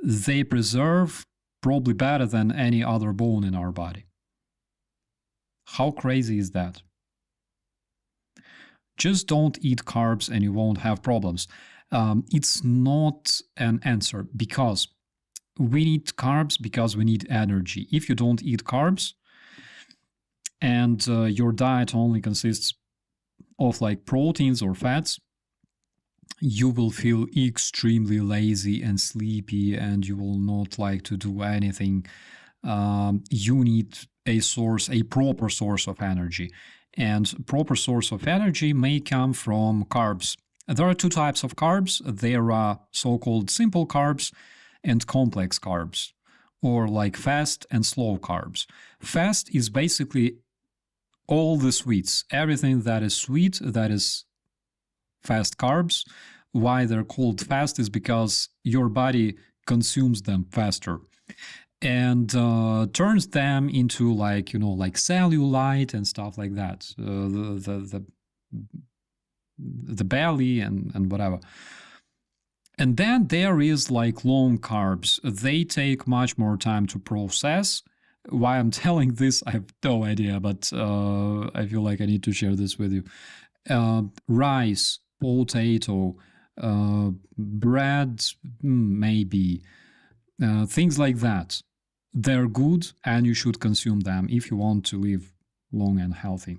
they preserve probably better than any other bone in our body. How crazy is that? Just don't eat carbs and you won't have problems. It's not an answer because we need carbs because we need energy. If you don't eat carbs and your diet only consists of like proteins or fats, you will feel extremely lazy and sleepy and you will not like to do anything. You need a proper source of energy. And proper source of energy may come from carbs. There are two types of carbs. There are so-called simple carbs and complex carbs, or like fast and slow carbs. Fast is basically all the sweets. Everything that is sweet, that is fast carbs. Why they're called fast is because your body consumes them faster and turns them into like, you know, like cellulite and stuff like that. The belly and whatever. And then there is like long carbs. They take much more time to process. Why I'm telling this, I have no idea, but I feel like I need to share this with you. Rice, potato, bread, maybe, things like that. They're good and you should consume them if you want to live long and healthy.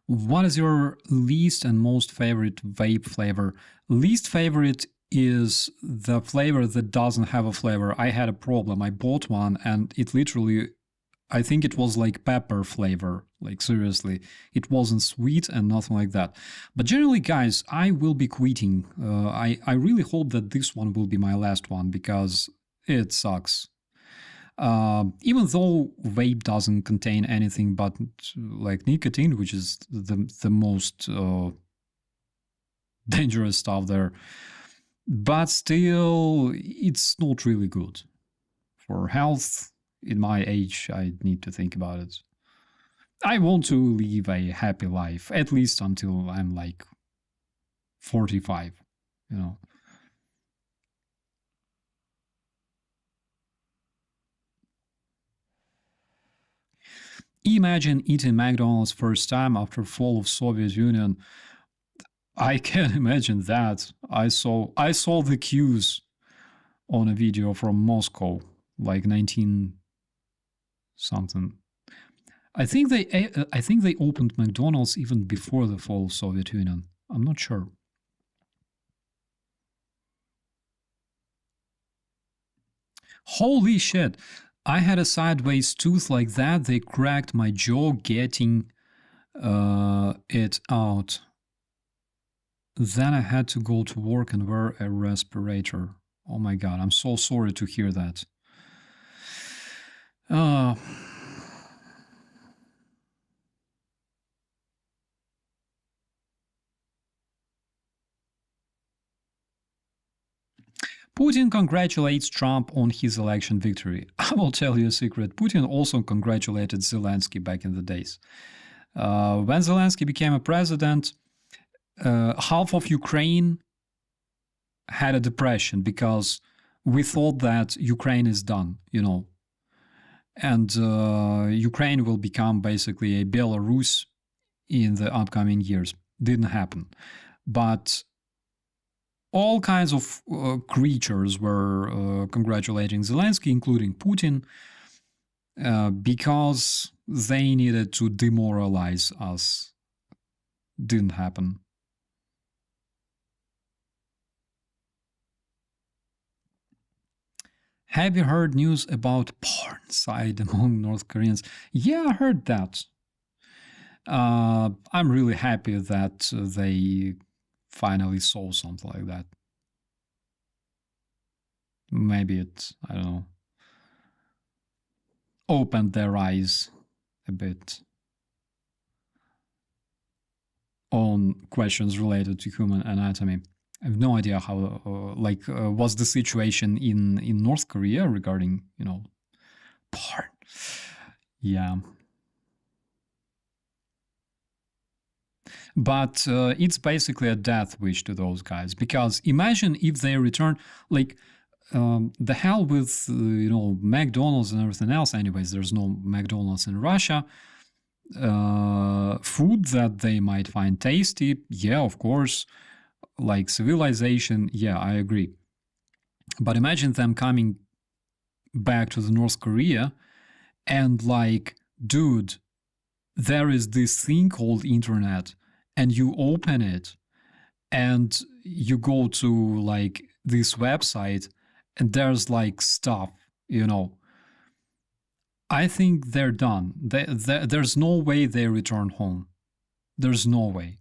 What is your least and most favorite vape flavor? Least favorite is the flavor that doesn't have a flavor. I had a problem. I bought one and it literally, I think it was like pepper flavor. Like seriously, it wasn't sweet and nothing like that. But generally, guys, I will be quitting. I really hope that this one will be my last one because it sucks. Even though vape doesn't contain anything but like nicotine, which is the most dangerous stuff there, but still, it's not really good for health. In my age, I need to think about it. I want to live a happy life, at least until I'm like 45, you know. Imagine eating McDonald's first time after fall of Soviet Union. I can imagine that. I saw the queues on a video from Moscow, like 19 something. I think they opened McDonald's even before the fall of Soviet Union. I'm not sure. Holy shit! I had a sideways tooth like that. They cracked my jaw getting it out. Then I had to go to work and wear a respirator. Oh my god, I'm so sorry to hear that. Putin congratulates Trump on his election victory. I will tell you a secret. Putin also congratulated Zelensky back in the days. When Zelensky became a president, half of Ukraine had a depression because we thought that Ukraine is done, and Ukraine will become basically a Belarus in the upcoming years. Didn't happen. But all kinds of creatures were congratulating Zelensky, including Putin, because they needed to demoralize us. Didn't happen. Have you heard news about porn side among North Koreans? Yeah, I heard that. I'm really happy that they finally saw something like that. Maybe it, I don't know, opened their eyes a bit on questions related to human anatomy. I have no idea how, what's the situation in North Korea regarding, porn. Yeah. But it's basically a death wish to those guys, because imagine if they return, the hell with, McDonald's and everything else. Anyways, there's no McDonald's in Russia. Food that they might find tasty, yeah, of course. Like civilization, yeah, I agree. But imagine them coming back to the North Korea and dude, there is this thing called internet, and you open it and you go to this website and there's stuff, I think they're done. There's no way they return home. There's no way.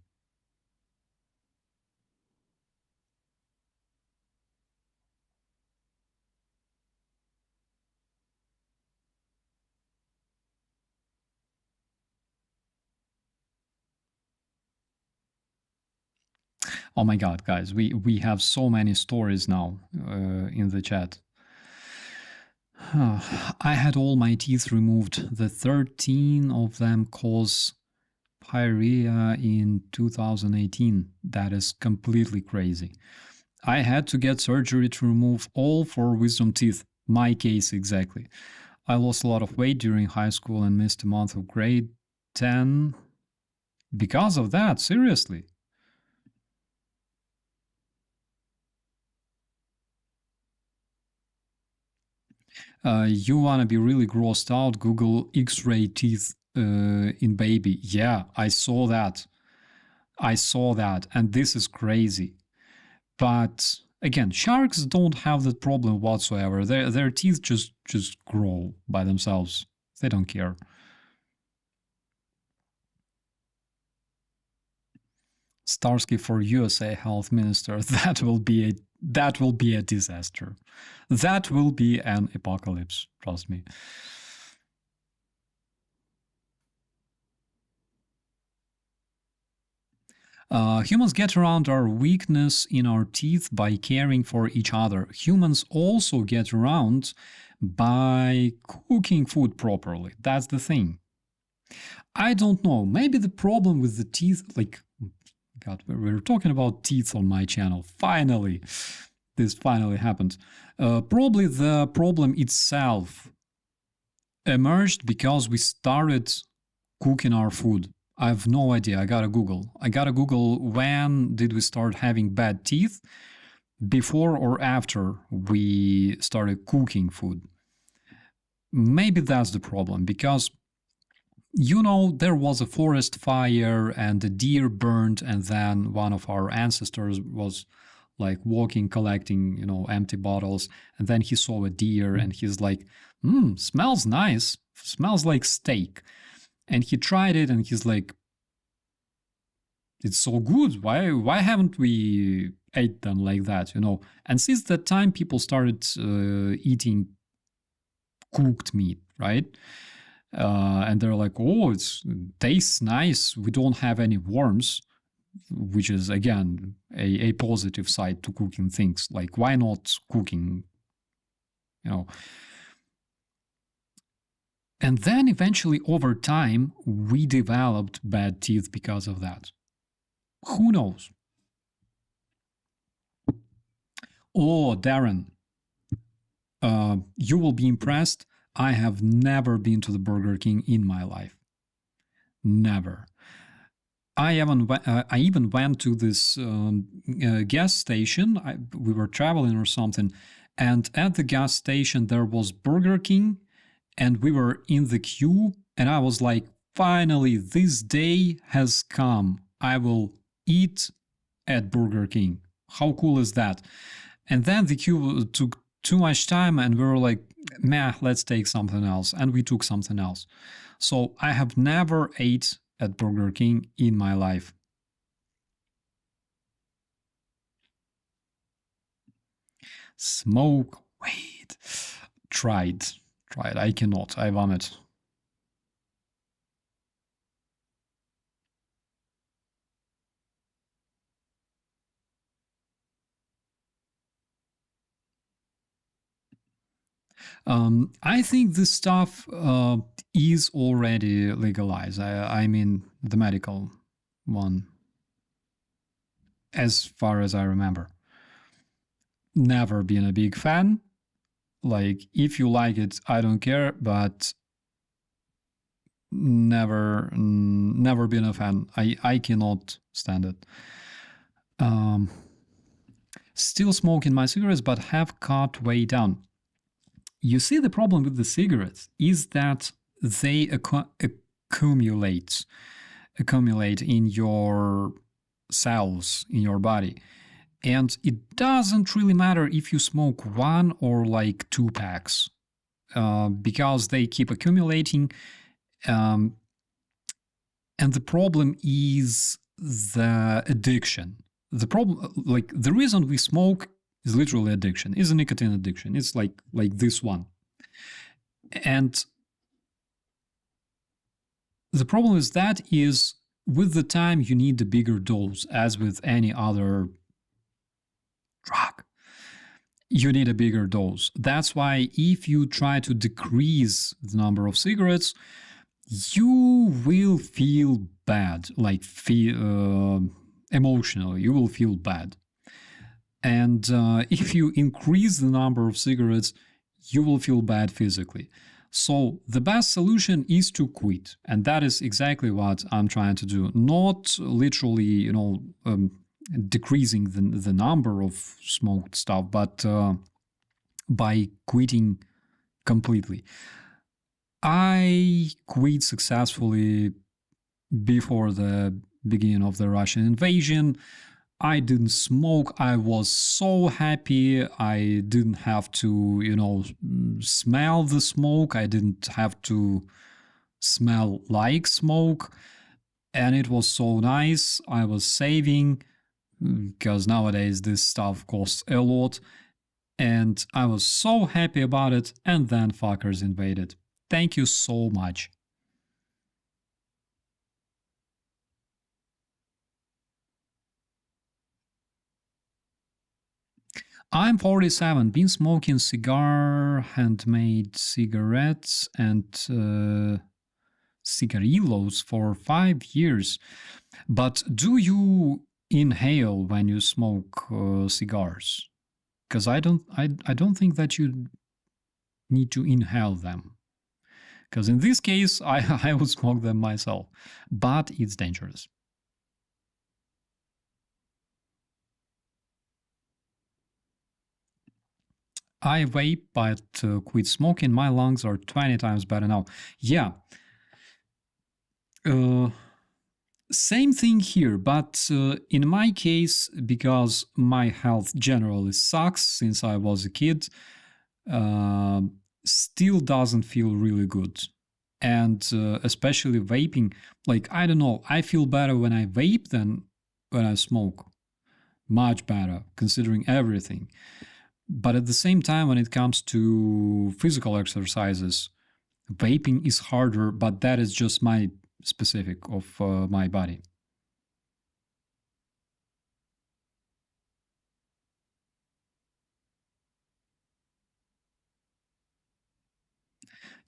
Oh my god, guys, we have so many stories now in the chat. I had all my teeth removed. The 13 of them cause pyorrhea in 2018. That is completely crazy. I had to get surgery to remove all 4 wisdom teeth. My case exactly. I lost a lot of weight during high school and missed a month of grade 10 because of that, seriously. You want to be really grossed out, Google X-ray teeth in baby. Yeah, I saw that. And this is crazy. But again, sharks don't have that problem whatsoever. Their teeth just grow by themselves. They don't care. Starsky for USA Health Minister. That will be a disaster. That will be an apocalypse, trust me. Humans get around our weakness in our teeth by caring for each other. Humans also get around by cooking food properly. That's the thing. I don't know. Maybe the problem with the teeth, God, we're talking about teeth on my channel. Finally, this finally happened. Probably the problem itself emerged because we started cooking our food. I have no idea. I gotta Google when did we start having bad teeth, before or after we started cooking food. Maybe that's the problem, because there was a forest fire and the deer burned, and then one of our ancestors was like walking, collecting, empty bottles, and then he saw a deer and he's like, smells nice, smells like steak. And he tried it and he's like, it's so good. Why haven't we ate them like that, And since that time, people started eating cooked meat, right? And they're like, oh, it tastes nice. We don't have any worms, which is, again, a positive side to cooking things. Like, why not cooking, And then eventually, over time, we developed bad teeth because of that. Who knows? Oh, Darren, you will be impressed. I have never been to the Burger King in my life. Never. I even went to this gas station. We were traveling or something, and at the gas station there was Burger King, and we were in the queue, and I was like, finally, this day has come. I will eat at Burger King. How cool is that? And then the queue took too much time, and we were like, meh, let's take something else. And we took something else. So I have never ate at Burger King in my life. Smoke weed. Tried. I cannot. I vomit. I think this stuff is already legalized. I mean, the medical one, as far as I remember. Never been a big fan. Like, if you like it, I don't care, but never been a fan. I cannot stand it. Still smoking my cigarettes, but have cut way down. You see, the problem with the cigarettes is that they accumulate in your cells, in your body. And it doesn't really matter if you smoke one or like 2 packs, because they keep accumulating. And the problem is the addiction. The problem, like the reason we smoke is literally addiction, is a nicotine addiction. It's like this one. And the problem is that is with the time you need a bigger dose, as with any other drug. You need a bigger dose. That's why if you try to decrease the number of cigarettes, you will feel bad, like emotionally, you will feel bad. And if you increase the number of cigarettes, you will feel bad physically. So the best solution is to quit. And that is exactly what I'm trying to do. Not literally, decreasing the number of smoked stuff, but by quitting completely. I quit successfully before the beginning of the Russian invasion. I didn't smoke. I was so happy. I didn't have to, smell the smoke. I didn't have to smell like smoke. And it was so nice. I was saving, because nowadays this stuff costs a lot. And I was so happy about it. And then fuckers invaded. Thank you so much. I'm 47, been smoking handmade cigarettes and cigarillos for 5 years. But do you inhale when you smoke cigars? Because I don't think that you need to inhale them. Because in this case, I would smoke them myself, but it's dangerous. I vape, but quit smoking. My lungs are 20 times better now. Yeah. Same thing here, but in my case, because my health generally sucks since I was a kid, still doesn't feel really good. And especially vaping, like, I don't know, I feel better when I vape than when I smoke. Much better, considering everything. But at the same time, when it comes to physical exercises, vaping is harder, but that is just my specific of my body.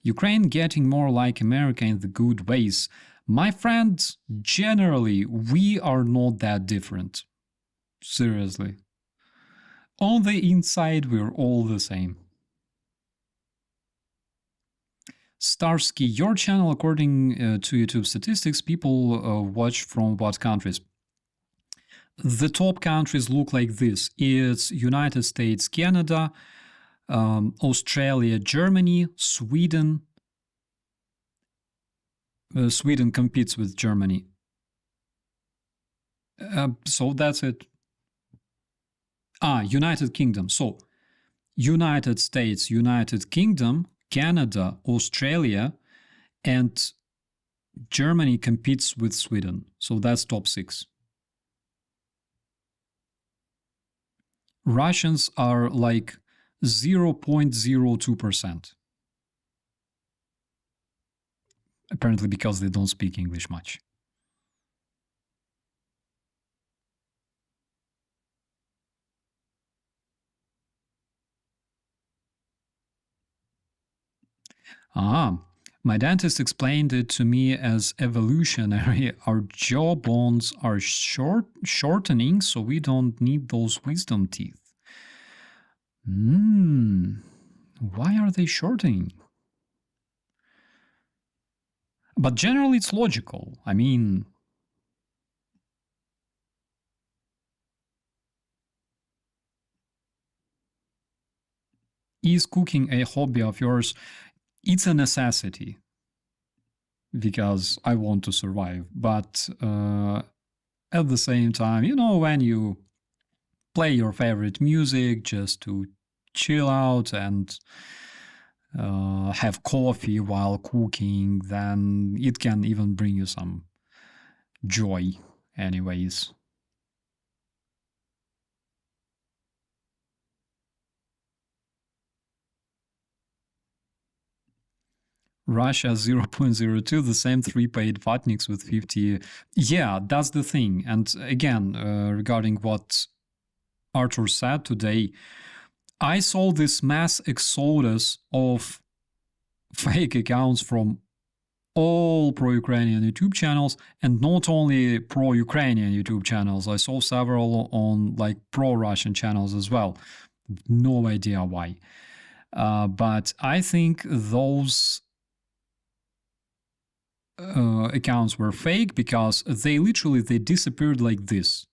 Ukraine getting more like America in the good ways. My friend, generally, we are not that different. Seriously. On the inside, we're all the same. Starsky, your channel, according to YouTube statistics, people watch from what countries? The top countries look like this. It's United States, Canada, Australia, Germany, Sweden. Sweden competes with Germany. So that's it. United Kingdom. So United States, United Kingdom, Canada, Australia, and Germany competes with Sweden. So that's top 6. Russians are like 0.02%. Apparently because they don't speak English much. My dentist explained it to me as evolutionary. Our jaw bones are shortening, so we don't need those wisdom teeth. Why are they shortening? But generally it's logical. I mean, is cooking a hobby of yours? It's a necessity because I want to survive. But at the same time, you know, when you play your favorite music just to chill out and have coffee while cooking, then it can even bring you some joy anyways. Russia 0.02, the same 3 paid Vatniks with 50. Yeah, that's the thing. And again, regarding what Artur said today, I saw this mass exodus of fake accounts from all pro-Ukrainian YouTube channels, and not only pro-Ukrainian YouTube channels. I saw several on like pro-Russian channels as well. No idea why. But I think those accounts were fake because they disappeared like this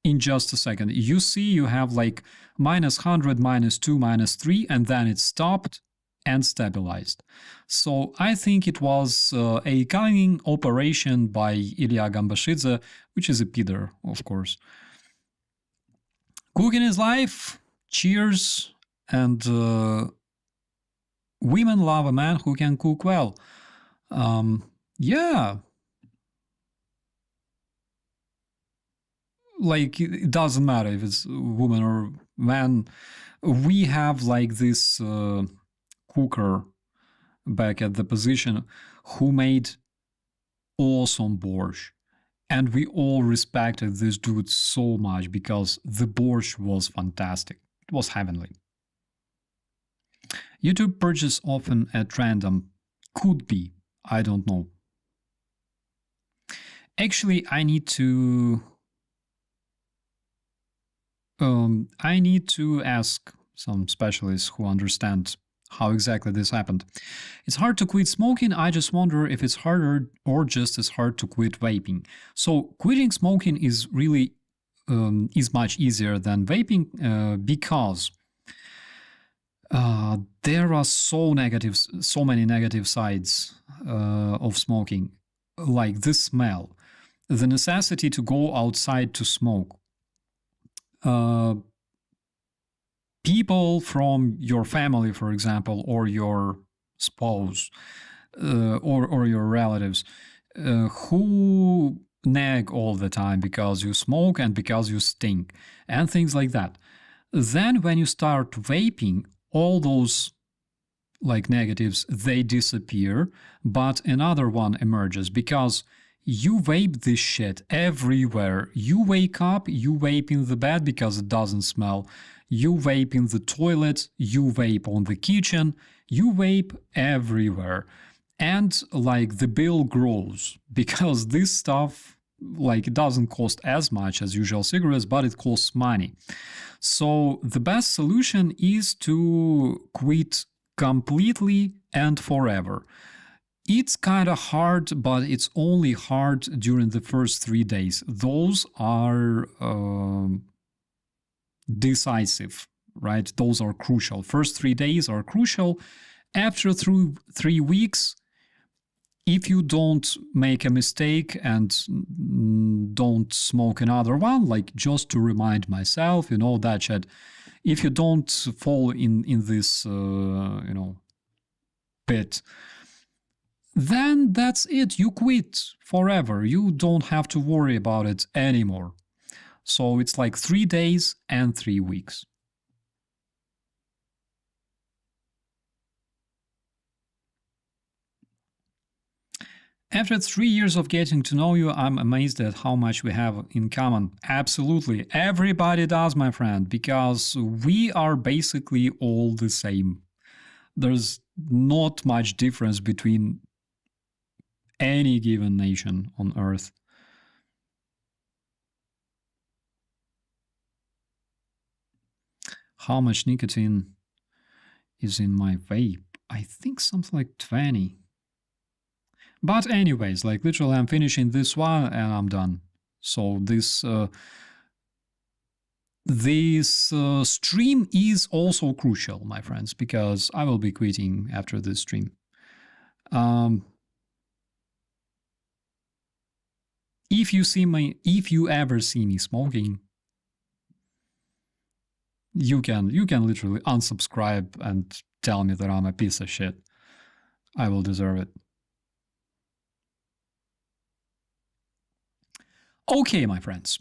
in just a second. You see, you have like -100, -2, -3, and then it stopped and stabilized. So I think it was a cunning operation by Ilya Gambashidze, which is a peeder, of course. Cooking is life. Cheers. And women love a man who can cook well. Yeah. Like, it doesn't matter if it's woman or man. We have like this cooker back at the position who made awesome borscht. And we all respected this dude so much because the borscht was fantastic. It was heavenly. YouTube purchase often at random. Could be. I don't know. Actually, I need to ask some specialists who understand how exactly this happened. It's hard to quit smoking. I just wonder if it's harder or just as hard to quit vaping. So quitting smoking is really is much easier than vaping because there are so many negative sides of smoking, like the smell, the necessity to go outside to smoke. People from your family, for example, or your spouse, or your relatives, who nag all the time because you smoke and because you stink, and things like that. Then when you start vaping, all those like negatives, they disappear, but another one emerges because you vape this shit everywhere. You wake up, you vape in the bed because it doesn't smell. You vape in the toilet, you vape on the kitchen, you vape everywhere. And like the bill grows because this stuff, like, it doesn't cost as much as usual cigarettes, but it costs money. So the best solution is to quit completely and forever. It's kind of hard, but it's only hard during the first 3 days. Those are decisive, right? Those are crucial. First 3 days are crucial. After 3 weeks, if you don't make a mistake and don't smoke another one, like just to remind myself, that shit, if you don't fall in this, pit, then that's it. You quit forever. You don't have to worry about it anymore. So it's like 3 days and 3 weeks. After 3 years of getting to know you, I'm amazed at how much we have in common. Absolutely. Everybody does, my friend, because we are basically all the same. There's not much difference between any given nation on Earth. How much nicotine is in my vape? I think something like 20. But anyways, like literally I'm finishing this one and I'm done. So this stream is also crucial, my friends, because I will be quitting after this stream. If you ever see me smoking, you can literally unsubscribe and tell me that I'm a piece of shit. I will deserve it. Okay, my friends.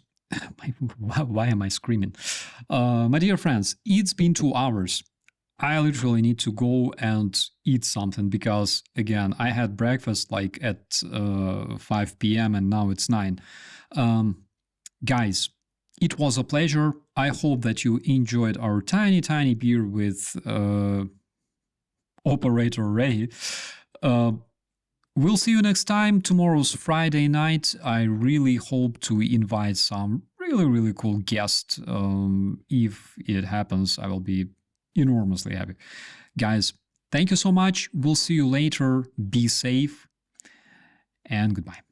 Why am I screaming? My dear friends, it's been 2 hours. I literally need to go and eat something because, again, I had breakfast like at 5 p.m. and now it's 9. Guys, it was a pleasure. I hope that you enjoyed our tiny beer with Operator Rehi. We'll see you next time. Tomorrow's Friday night. I really hope to invite some really cool guests. If it happens, I will be enormously happy. Guys, thank you so much. We'll see you later. Be safe and goodbye.